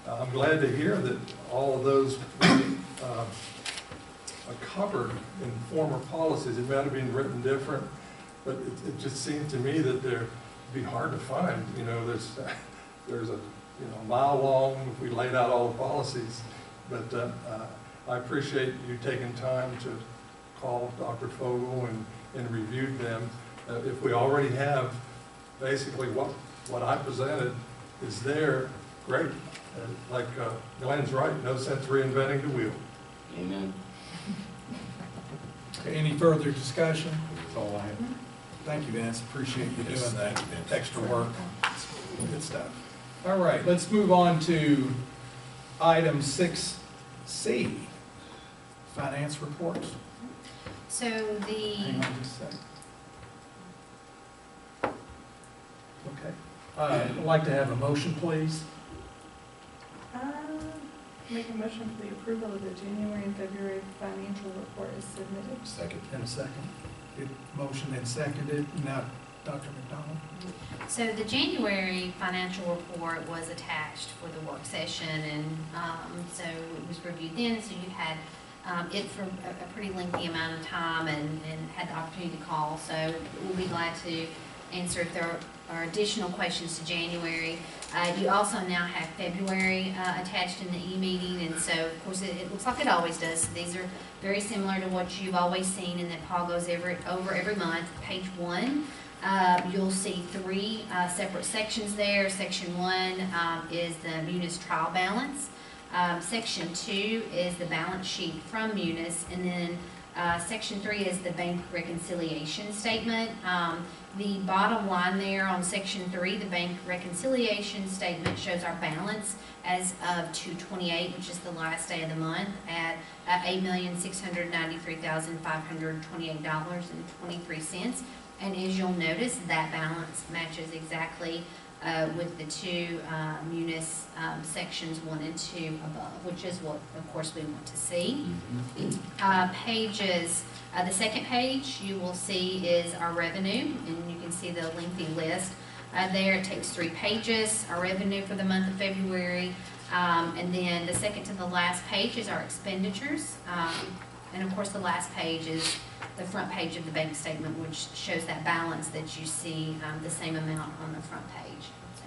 I'm glad to hear that all of those are covered in former policies. It might have been written different, but it just seemed to me that they'd be hard to find. You know, there's a mile long if we laid out all the policies. But I appreciate you taking time to call Dr. Fogel and reviewed them. If we already have basically what I presented is there, great. Like Glenn's right, no sense reinventing the wheel. Amen. Okay, any further discussion? That's all I have. Thank you, Vince. Appreciate you doing that extra work. Good stuff. All right, let's move on to item 6C, finance reports. So Hang on just a second. Okay. I'd like to have a motion, please. Make a motion for the approval of the January and February financial report is submitted. Second. In a second. Good motion and seconded. Now, Dr. McDonald. So the January financial report was attached for the work session, and so it was reviewed then, so you had it for a pretty lengthy amount of time and had the opportunity to call. So we'll be glad to answer if there are additional questions to January. You also now have February attached in the e-meeting, and so of course it looks like it always does. So these are very similar to what you've always seen, and that Paul goes over every month. Page 1, you'll see 3 separate sections there. Section 1 is the Munis trial balance. Section 2 is the balance sheet from Munis, and then Section 3 is the bank reconciliation statement. The bottom line there on Section 3, the bank reconciliation statement shows our balance as of 2/28, which is the last day of the month, at $8,693,528.23. And as you'll notice, that balance matches exactly with the two munis sections 1 and 2 above, which is what, of course, we want to see. The second page you will see is our revenue, and you can see the lengthy list there. It takes 3 pages, our revenue for the month of February. And then the second to the last page is our expenditures. And of course, the last page is the front page of the bank statement, which shows that balance that you see, the same amount on the front page. So,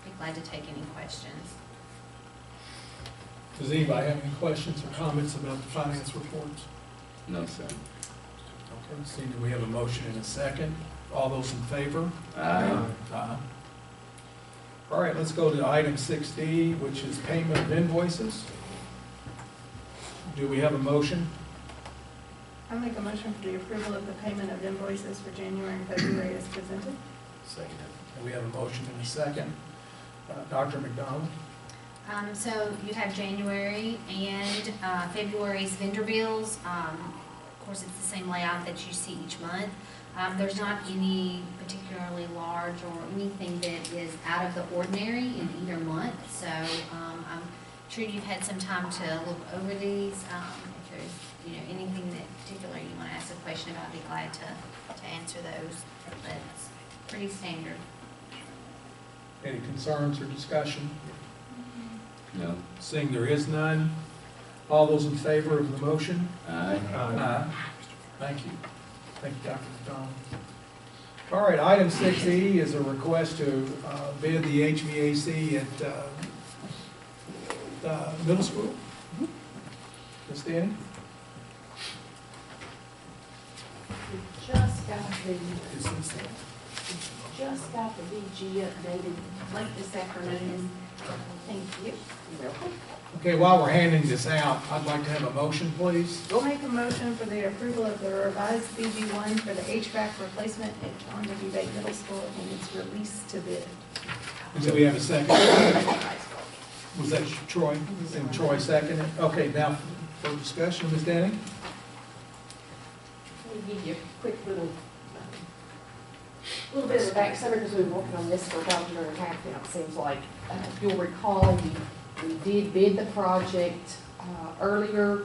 be glad to take any questions. Does anybody have any questions or comments about the finance reports? No, sir. Okay, seeing that we have a motion and a second. All those in favor? Aye. Aye. All right, let's go to item 6D, which is payment of invoices. Do we have a motion? I make a motion for the approval of the payment of invoices for January and February as presented. Second. And we have a motion and a second. Dr. McDonald? So you have January and February's vendor bills. Of course, it's the same layout that you see each month. There's not any particularly large or anything that is out of the ordinary in either month. So I'm sure you've had some time to look over these. If there's anything that particular you want to ask a question about, I'd be glad to answer those. But it's pretty standard. Any concerns or discussion? No. Seeing there is none, all those in favor of the motion? Aye. Aye. Thank you. Thank you, Dr. McDonald. All right, item 6E is a request to bid the HVAC at middle school. Ms. Danny? We just got the BG updated late this afternoon. Thank you. You're welcome. Okay, while we're handing this out, I'd like to have a motion, please. We'll make a motion for the approval of the revised BG1 for the HVAC replacement at John W. Bate Middle School and its release to bid. Do we have a second? Was that Troy? And Troy seconded? Okay, now for discussion, Ms. Danny? Let me give you a quick little bit of the back summary because we've been working on this for about a year and a half now, it seems like. If you'll recall, we did bid the project earlier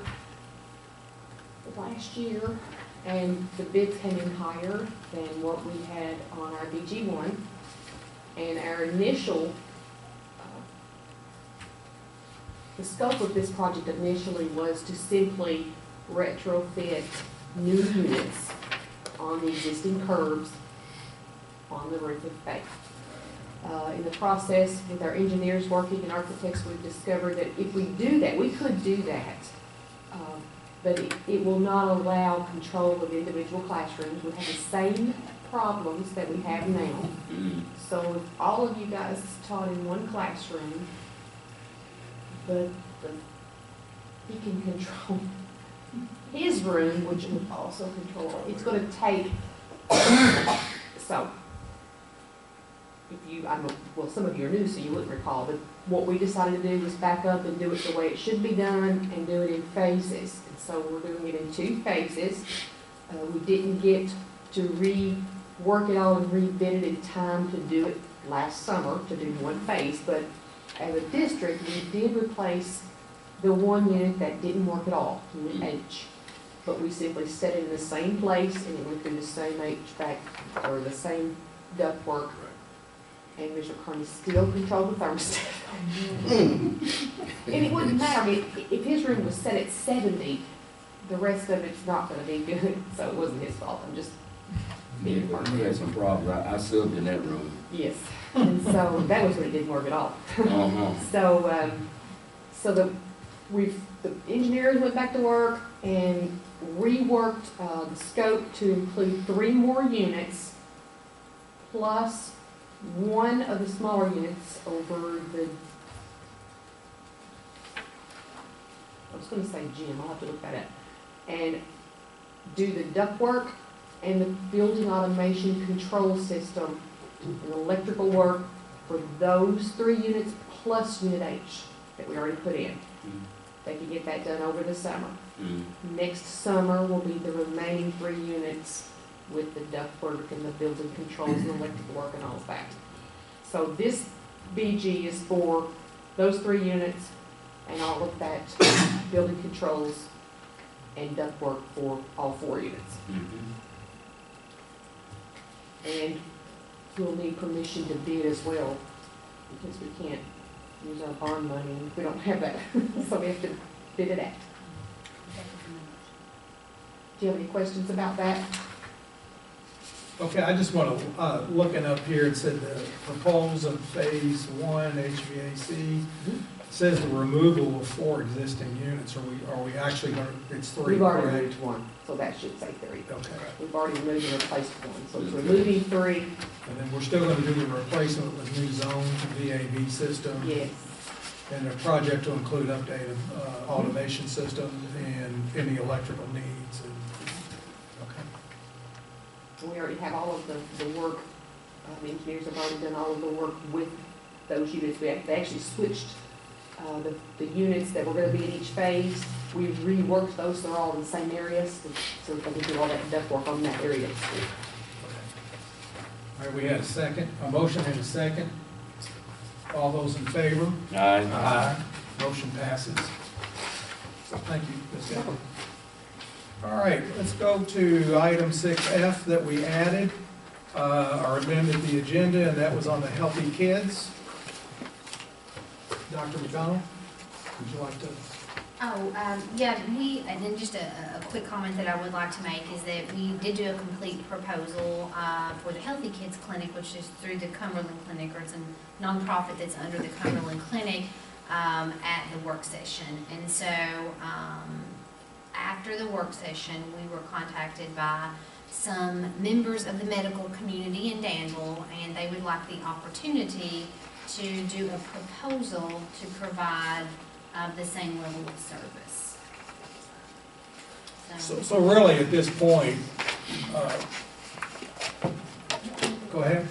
last year, and the bids came in higher than what we had on our BG1. And our initial, the scope of this project initially was to simply retrofit new units on the existing curbs on the roof of Bate. In the process, with our engineers working and architects, we've discovered that if we do that, we could do that, but it will not allow control of individual classrooms. We have the same problems that we have now. So if all of you guys taught in one classroom, but he can control his room, which would also control, it's going to take, so if you, I don't know, well, some of you are new, so you wouldn't recall, but what we decided to do was back up and do it the way it should be done and do it in phases. And so we're doing it in 2 phases. We didn't get to rework it all and rebid it in time to do it last summer, to do 1 phase, but as a district, we did replace the 1 unit that didn't work at all, Unit H. But we simply set it in the same place and it went through the same HVAC or the same ductwork. And Mr. Kearney still controlled the thermostat. And it wouldn't matter, if his room was set at 70, the rest of it's not gonna be good, so it wasn't his fault, I'm just being We firm. had some problems. I subbed in that room. Yes, and so that was when it didn't work at all. So the engineers went back to work and reworked the scope to include 3 more units, plus 1 of the smaller units over the, I was going to say gym, I'll have to look that up. And do the ductwork and the building automation control system and electrical work for those 3 units plus Unit H that we already put in. They can get that done over the summer. Next summer will be the remaining 3 units with the ductwork and the building controls and electrical work and all of that. So this BG is for those 3 units and all of that building controls and ductwork for all 4 units. And we'll need permission to bid as well, because we can't use our bond money if we don't have that. So we have to bid it out. Do you have any questions about that? Okay, I just want to, looking up here, it said the proposal of phase 1 HVAC, says the removal of 4 existing units. Are we actually going to, it's 3, We've already correct? removed 1, so that should say 3. Okay. We've already removed and replaced 1, so it's removing 3, And then we're still going to do the replacement with new zone VAV system. yes. And a project to include updated automation system and any electrical needs. Okay. We already have all of the work, the engineers have already done all of the work with those units. They actually switched the units that were going to be in each phase. We reworked those, they're all in the same areas, so we can do all that duct work on that area. All right, we had a second, a motion and a second. All those in favor? Aye. Motion passes. Thank you, Ms. Edwards. All right, let's go to item 6F that we added, or amended the agenda, and that was on the healthy kids. Dr. McDonald, would you like to? Yeah, and then just a quick comment that I would like to make is that we did do a complete proposal for the Healthy Kids Clinic, which is through the Cumberland Clinic, or it's a nonprofit that's under the Cumberland Clinic, at the work session. And so after the work session, we were contacted by some members of the medical community in Danville, and they would like the opportunity to do a proposal to provide the same level of service. So really, at this point, go ahead.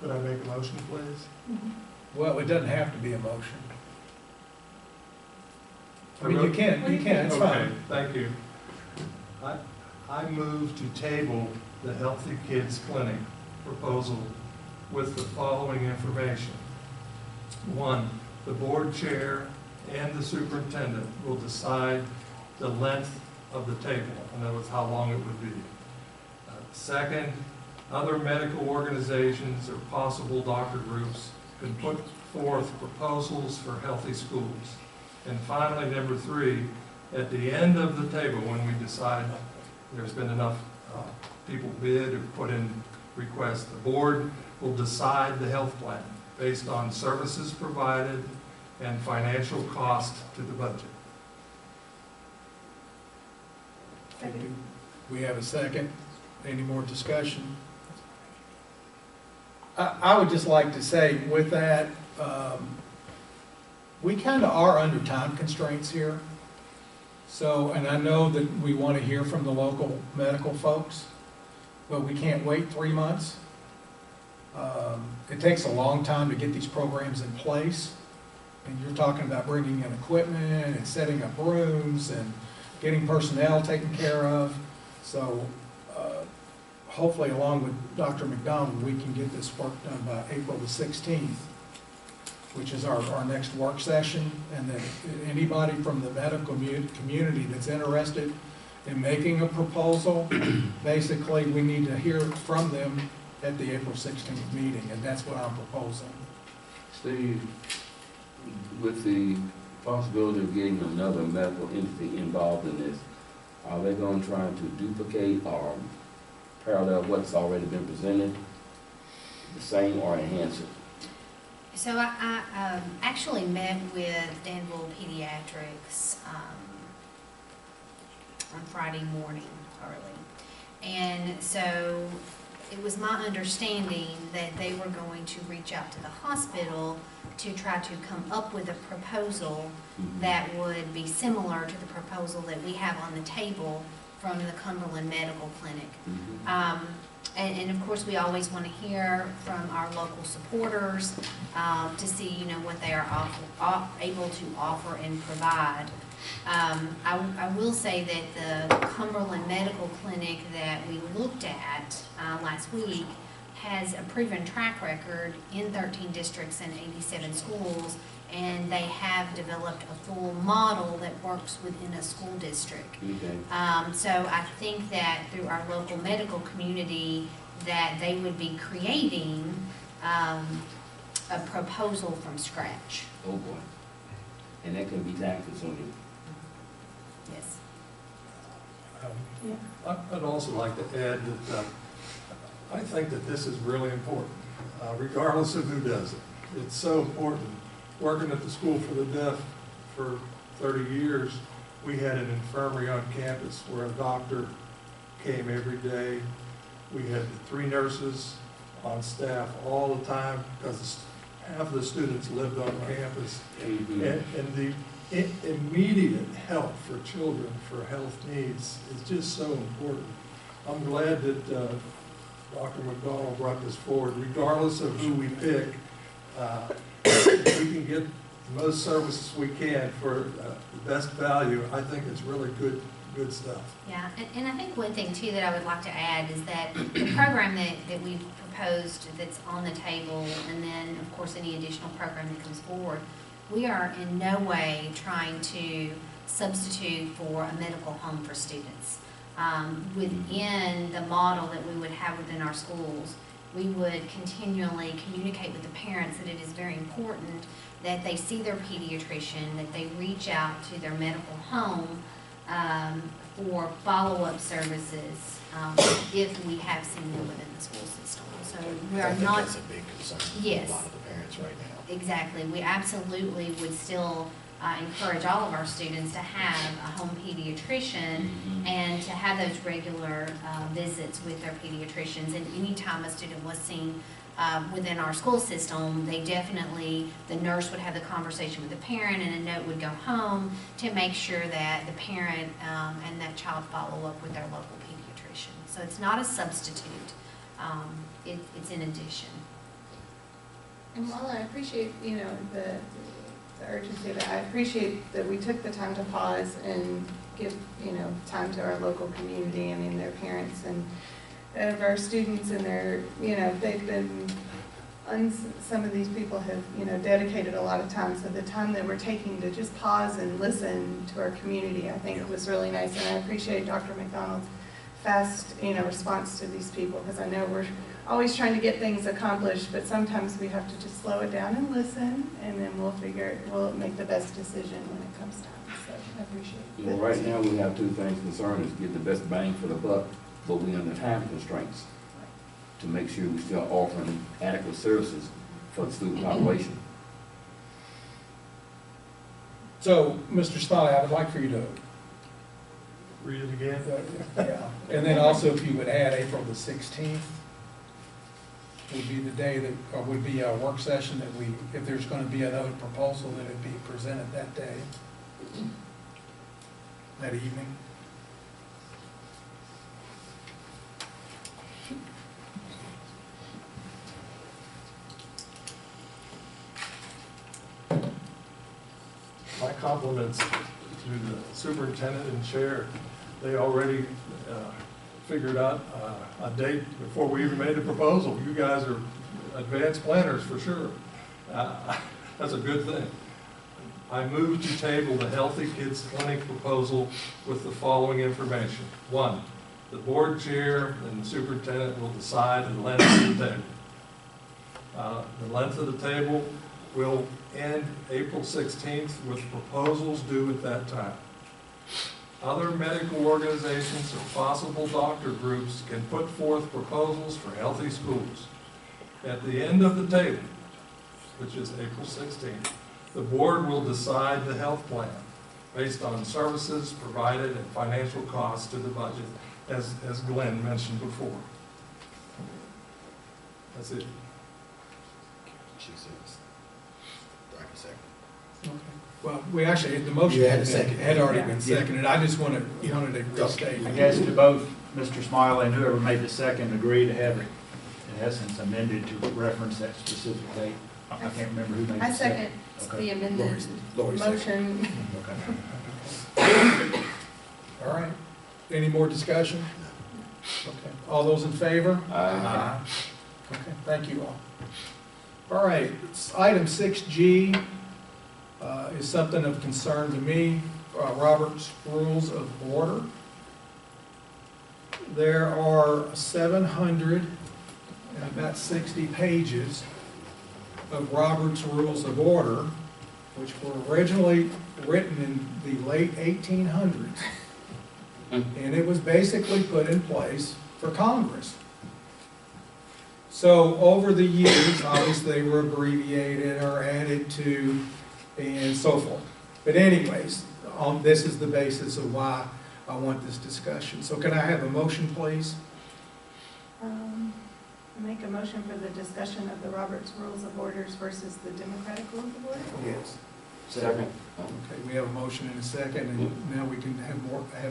Could I make a motion, please? Well, it doesn't have to be a motion. I mean, you can, it's Okay, fine. thank you. I move to table the Healthy Kids Clinic proposal with the following information. 1, the board chair and the superintendent will decide the length of the table, in other words, how long it would be. 2nd, other medical organizations or possible doctor groups could put forth proposals for healthy schools. And finally, number 3, at the end of the table, when we decide there's been enough people bid or put in requests, the board will decide the health plan based on services provided and financial cost to the budget. We have a second. Any more discussion? I would just like to say with that, we kind of are under time constraints here. So, and I know that we want to hear from the local medical folks, but we can't wait 3 months. It takes a long time to get these programs in place. And you're talking about bringing in equipment and setting up rooms and getting personnel taken care of. So hopefully, along with Dr. McDonald, we can get this work done by April the 16th, which is our next work session. And then anybody from the medical community that's interested in making a proposal, basically we need to hear from them at the April 16th meeting, and that's what I'm proposing. Steve, with the possibility of getting another medical entity involved in this, are they going to try to duplicate or parallel what's already been presented, the same, or enhance it? So I actually met with Danville Pediatrics on Friday morning early. And so it was my understanding that they were going to reach out to the hospital to try to come up with a proposal that would be similar to the proposal that we have on the table from the Cumberland Medical Clinic. Mhm. And of course, we always want to hear from our local supporters to see, you know, what they are able to offer and provide. I will say that the Cumberland Medical Clinic that we looked at last week has a proven track record in 13 districts and 87 schools, and they have developed a full model that works within a school district. Okay. So I think that through our local medical community, that they would be creating a proposal from scratch. Oh, boy. And that can be time consuming. Yes. I'd also like to add that I think that this is really important, regardless of who does it. It's so important. Working at the School for the Deaf for 30 years, we had an infirmary on campus where a doctor came every day. We had 3 nurses on staff all the time because half of the students lived on campus. Mhm. And the immediate help for children for health needs is just so important. I'm glad that Dr. McDonald brought this forward. Regardless of who we pick, we can get the most services we can for the best value. I think it's really good stuff. Yeah, and I think one thing too that I would like to add is that the program that we've proposed that's on the table, and then of course any additional program that comes forward, we are in no way trying to substitute for a medical home for students. Within the model that we would have within our schools, we would continually communicate with the parents that it is very important that they see their pediatrician, that they reach out to their medical home for follow-up services if we have seen them within the school system. So we I are think not. that's a big concern Yes. for a lot of the parents right now. Exactly. We absolutely would still encourage all of our students to have a home pediatrician and to have those regular visits with their pediatricians. And anytime a student was seen within our school system, they definitely, the nurse would have the conversation with the parent and a note would go home to make sure that the parent and that child follow up with their local pediatrician. So it's not a substitute. It's in addition. And while I appreciate, you know, the urgency of it, I appreciate that we took the time to pause and give, you know, time to our local community. I mean, their parents and of our students and their, you know, they've been, some of these people have, you know, dedicated a lot of time. So the time that we're taking to just pause and listen to our community, I think was really nice. And I appreciate Dr. McDonald's fast, you know, response to these people, because I know we're always trying to get things accomplished, but sometimes we have to just slow it down and listen, and then we'll make the best decision when it comes time. So I appreciate it. You know, right now we have 2 things concerned: is get the best bang for the buck, but we under time constraints to make sure we're still offering adequate services for the student population. So, Mr. Smiley, I would like for you to, Read it again. yeah, and then also if you would add April the 16th would be the day that, or would be a work session that we, if there's going to be another proposal, that it be presented that day, that evening. My compliments to the superintendent and chair. They already figured out a date before we even made the proposal. You guys are advanced planners for sure. That's a good thing. I move to table the Healthy Kids Clinic proposal with the following information. 1, the board chair and the superintendent will decide the length of the table. The length of the table will end April 16th with proposals due at that time. Other medical organizations or possible doctor groups can put forth proposals for healthy schools. At the end of the table, which is April 16th, the board will decide the health plan based on services provided and financial costs to the budget, as Glenn mentioned before. That's it. She says, 30 seconds. Okay. Well, we actually, the motion You had a second. had already Yeah. been seconded. I just wanted to restate. I guess to both Mr. Smiley and whoever made the second agree to have it, in essence, amended to reference that specific date. I can't remember who made I the second. second the amended Lori second. motion. Okay. All right. Any more discussion? Okay. All those in favor? Aye. Okay, thank you all. All right, item 6G is something of concern to me, Robert's Rules of Order. There are 760 pages of Robert's Rules of Order, which were originally written in the late 1800s. And it was basically put in place for Congress. So over the years, obviously they were abbreviated or added to and so forth. But anyways, this is the basis of why I want this discussion. So can I have a motion, please? Make a motion for the discussion of the Robert's Rules of Orders versus the Democratic Rules of Order? Yes. Second. Okay, we have a motion and a second, and now we can have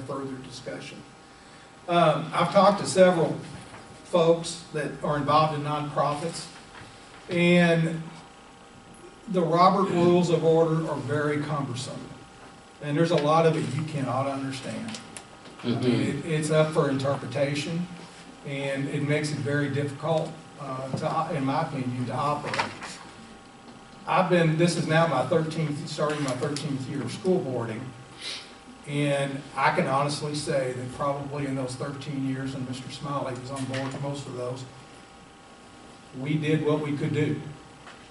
further discussion. I've talked to several folks that are involved in nonprofits, and the Robert Rules of Order are very cumbersome. And there's a lot of it you cannot understand. I mean, it's up for interpretation, and it makes it very difficult, in my opinion, to operate. This is now starting my 13th year of school boarding, and I can honestly say that probably in those 13 years, and Mr. Smiley was on board for most of those, we did what we could do.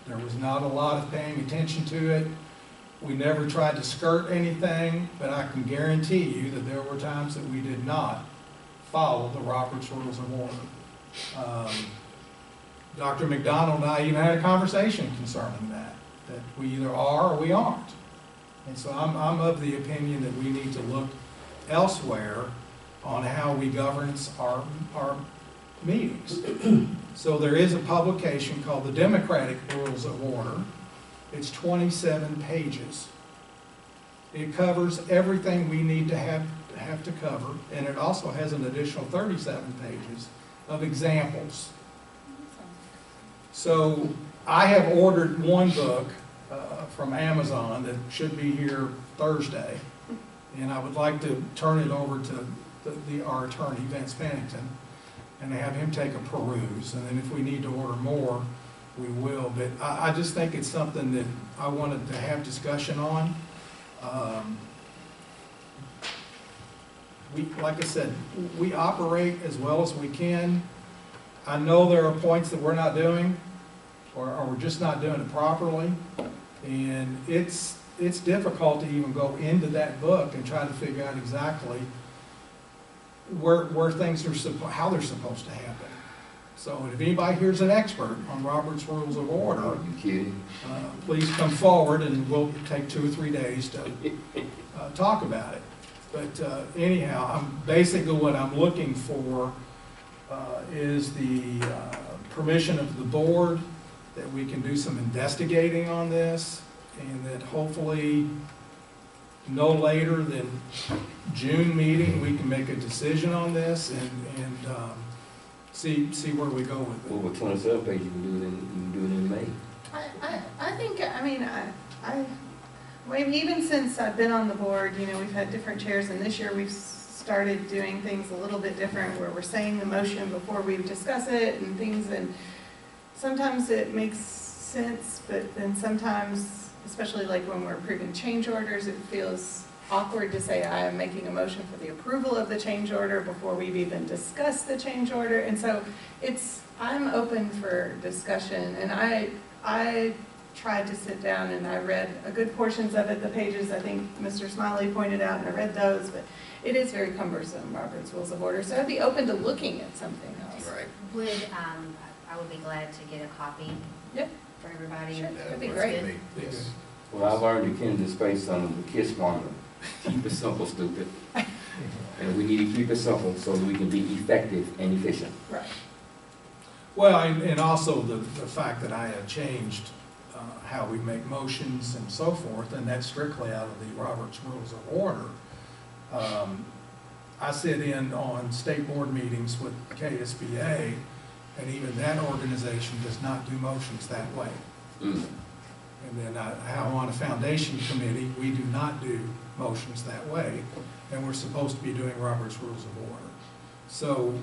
There was not a lot of paying attention to it. We never tried to skirt anything, but I can guarantee you that there were times that we did not follow the Robert's Rules of Order. Dr. McDonald and I even had a conversation concerning that we either are or we aren't. And so I'm of the opinion that we need to look elsewhere on how we govern our meetings. So there is a publication called the Democratic Rules of Order. It's 27 pages. It covers everything we need to have to cover, and it also has an additional 37 pages of examples. So I have ordered one book from Amazon that should be here Thursday, and I would like to turn it over to our attorney, Vince Pennington, and have him take a peruse, and then if we need to order more, we will. But I just think it's something that I wanted to have discussion on. Like I said, we operate as well as we can. I know there are points that we're not doing, or we're just not doing it properly, and it's difficult to even go into that book and try to figure out exactly where things are how they're supposed to happen. So if anybody here's an expert on Robert's Rules of Order, Are you kidding? Please come forward, and we'll take 2 or 3 days to talk about it. But anyhow, basically what I'm looking for is the permission of the board that we can do some investigating on this, and that hopefully no later than June meeting, we can make a decision on this and see where we go with Well, it. with 27 pages, you can do it in May. Even since I've been on the board, we've had different chairs, and this year we've started doing things a little bit different, where we're saying the motion before we discuss it and things, and sometimes it makes sense, but then sometimes, especially like when we're approving change orders, it feels awkward to say I am making a motion for the approval of the change order before we've even discussed the change order. And so I'm open for discussion, and I tried to sit down and I read a good portions of it, the pages I think Mr. Smiley pointed out, and I read those, but it is very cumbersome, Robert's Rules of Order, so I'd be open to looking at something else. Right. I would be glad to get a copy. Yep. For everybody. Sure. That'd be Works great. for me. Yes. Well, I learned you can't dispense on the kiss formula. Keep it simple, stupid. And we need to keep it simple so that we can be effective and efficient. Right. Well, and also the fact that I have changed how we make motions and so forth, and that's strictly out of the Robert's Rules of Order. I sit in on state board meetings with KSBA, and even that organization does not do motions that way. Mm. And then how on a foundation committee, we do not do motions that way, and we're supposed to be doing Robert's Rules of Order. So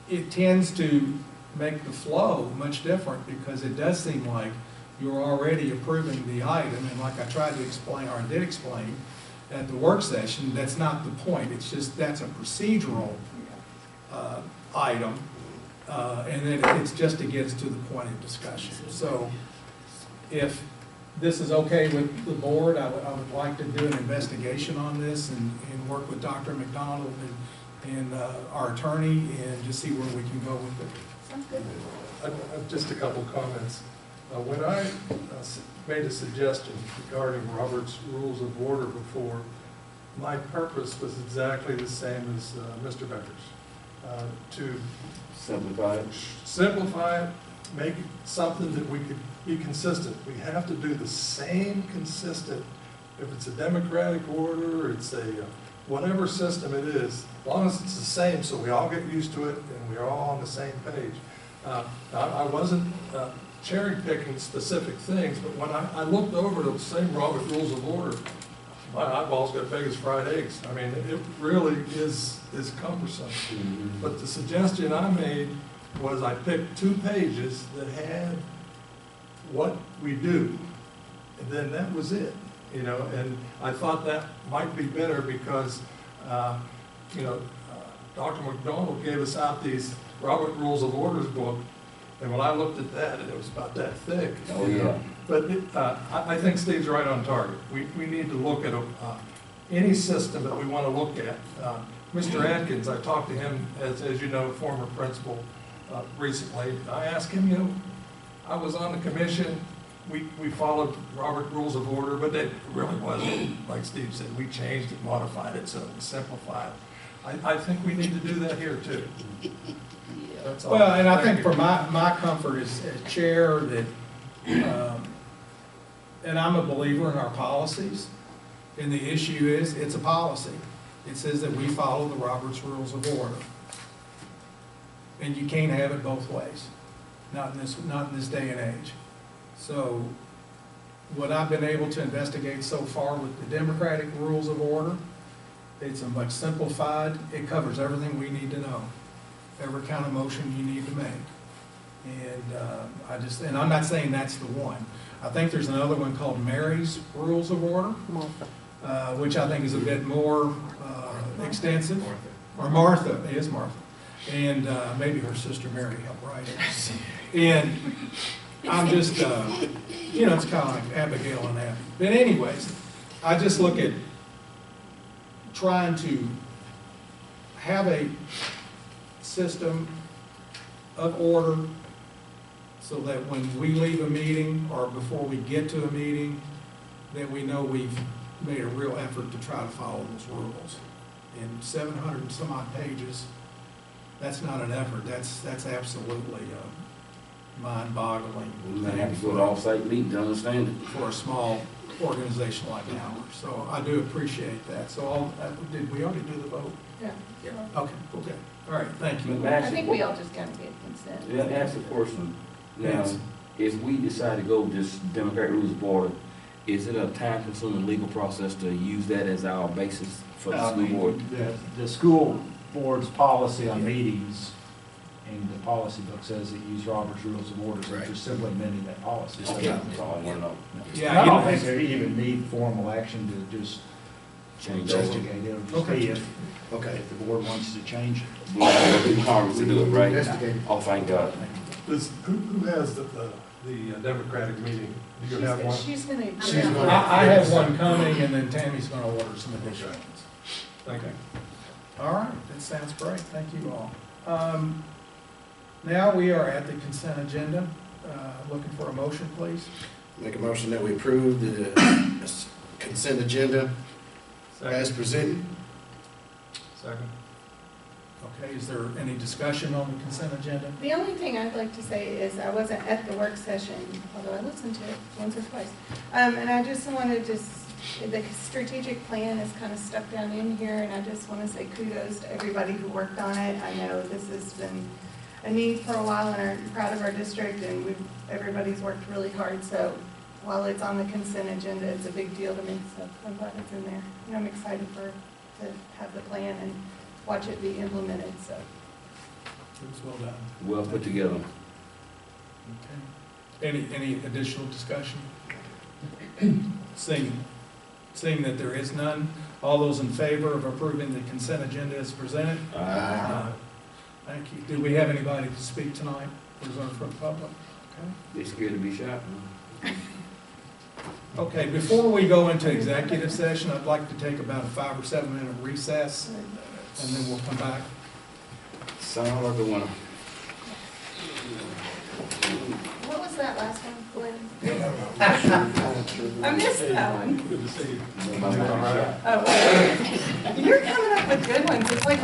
it tends to make the flow much different, because it does seem like you're already approving the item, and like I tried to explain, or did explain, at the work session, that's not the point. It's just, that's a procedural item, and then it's just to get us to the point of discussion. So if this is okay with the board, I would like to do an investigation on this and work with Dr. McDonald and our attorney and just see where we can go with it. Sounds good. Just a couple comments. When I made a suggestion regarding Robert's Rules of Order before, my purpose was exactly the same as Mr. Becker's. To simplify it, make it something that we could be consistent. We have to do the same consistent, if it's a democratic order, it's a whatever system it is, as long as it's the same, so we all get used to it and we're all on the same page. I wasn't cherry picking specific things, but when I looked over the same Robert Rules of Order, my eyeballs got big as fried eggs. I mean, it really is cumbersome. Mm-hmm. But the suggestion I made was I picked 2 pages that had what we do, and then that was it, you know. And I thought that might be better because, you know, Dr. McDonald gave us out these Robert Rules of Orders book, and when I looked at that, it was about that thick. Oh, yeah. But I think Steve's right on target. We need to look at any system that we want to look at. Mr. Atkins, I talked to him, as you know, former principal, recently. I asked him, you know, I was on the commission, we followed Robert Rules of Order, but it really wasn't, like Steve said, we changed it, modified it, so it was simplified. I think we need to do that here too. That's all. Well, and I Thank think for my comfort as chair that, and I'm a believer in our policies, and the issue is, it's a policy. It says that we follow the Robert's Rules of Order. And you can't have it both ways, not in this day and age. So what I've been able to investigate so far with the Democratic Rules of Order, it's a much simplified, it covers everything we need to know, every kind of motion you need to make. And and I'm not saying that's the one. I think there's another one called Mary's Rules of Order, which I think is a bit more extensive. Or Martha, it is Martha. And maybe her sister Mary helped write it. And I'm just, you know, it's kind of like Abigail and Abby. But anyways, I just look at trying to have a system of order so that when we leave a meeting or before we get to a meeting, that we know we've made a real effort to try to follow those rules. And 700 and some odd pages, that's not an effort. That's absolutely mind-boggling. We may have to go to off-site meeting to understand it. For a small organization like ours. So I do appreciate that. So did we already do the vote? Yeah. Okay, okay. All right, thank you. I think we all just got to get consent. Yeah, ask a question. Now, Yes. if we decide to go this Democratic Rules of Order, is it a time-consuming legal process to use that as our basis for the school board? The school board's policy on meetings and the policy book says it use Robert's Rules of Order, so Right. just simply amending that policy. So Okay, that's that's all I want to know. Yeah, I you don't know- think they even need formal action to just Change over. investigate it. It'll just Okay. be Okay. if the board wants to change it. We have to do Congress to do it, right? Investigate. Oh, thank God. Who has the Democratic meeting? Do you have one? She's going to. She's gonna- I have one coming, and then Tammy's going to order some additional ones. Thank you. All right, that sounds great. Thank you all. Now we are at the consent agenda. Looking for a motion, please. Make a motion that we approve the consent agenda as Second. presented. Second. Okay, is there any discussion on the consent agenda? The only thing I'd like to say is I wasn't at the work session, although I listened to it once or twice. And I just wanted to, the strategic plan is kind of stuck down in here, and I just want to say kudos to everybody who worked on it. I know this has been a need for a while, and I'm proud of our district, and everybody's worked really hard. So while it's on the consent agenda, it's a big deal to me, so I'm glad it's in there. And I'm excited to have the plan and watch it be implemented, so. It was well done. Well put together. Okay. Any additional discussion? Seeing that there is none, all those in favor of approving the consent agenda as presented? Aye. Thank you. Do we have anybody to speak tonight, reserved for the public? Okay. They scared to be shot, huh? Okay, before we go into executive session, I'd like to take about a 5 or 7 minute recess, and then we'll come back. Sound like a winner. What was that last one, Glenn? I missed that one. Good to see you. Oh, you're coming up with good ones. It's like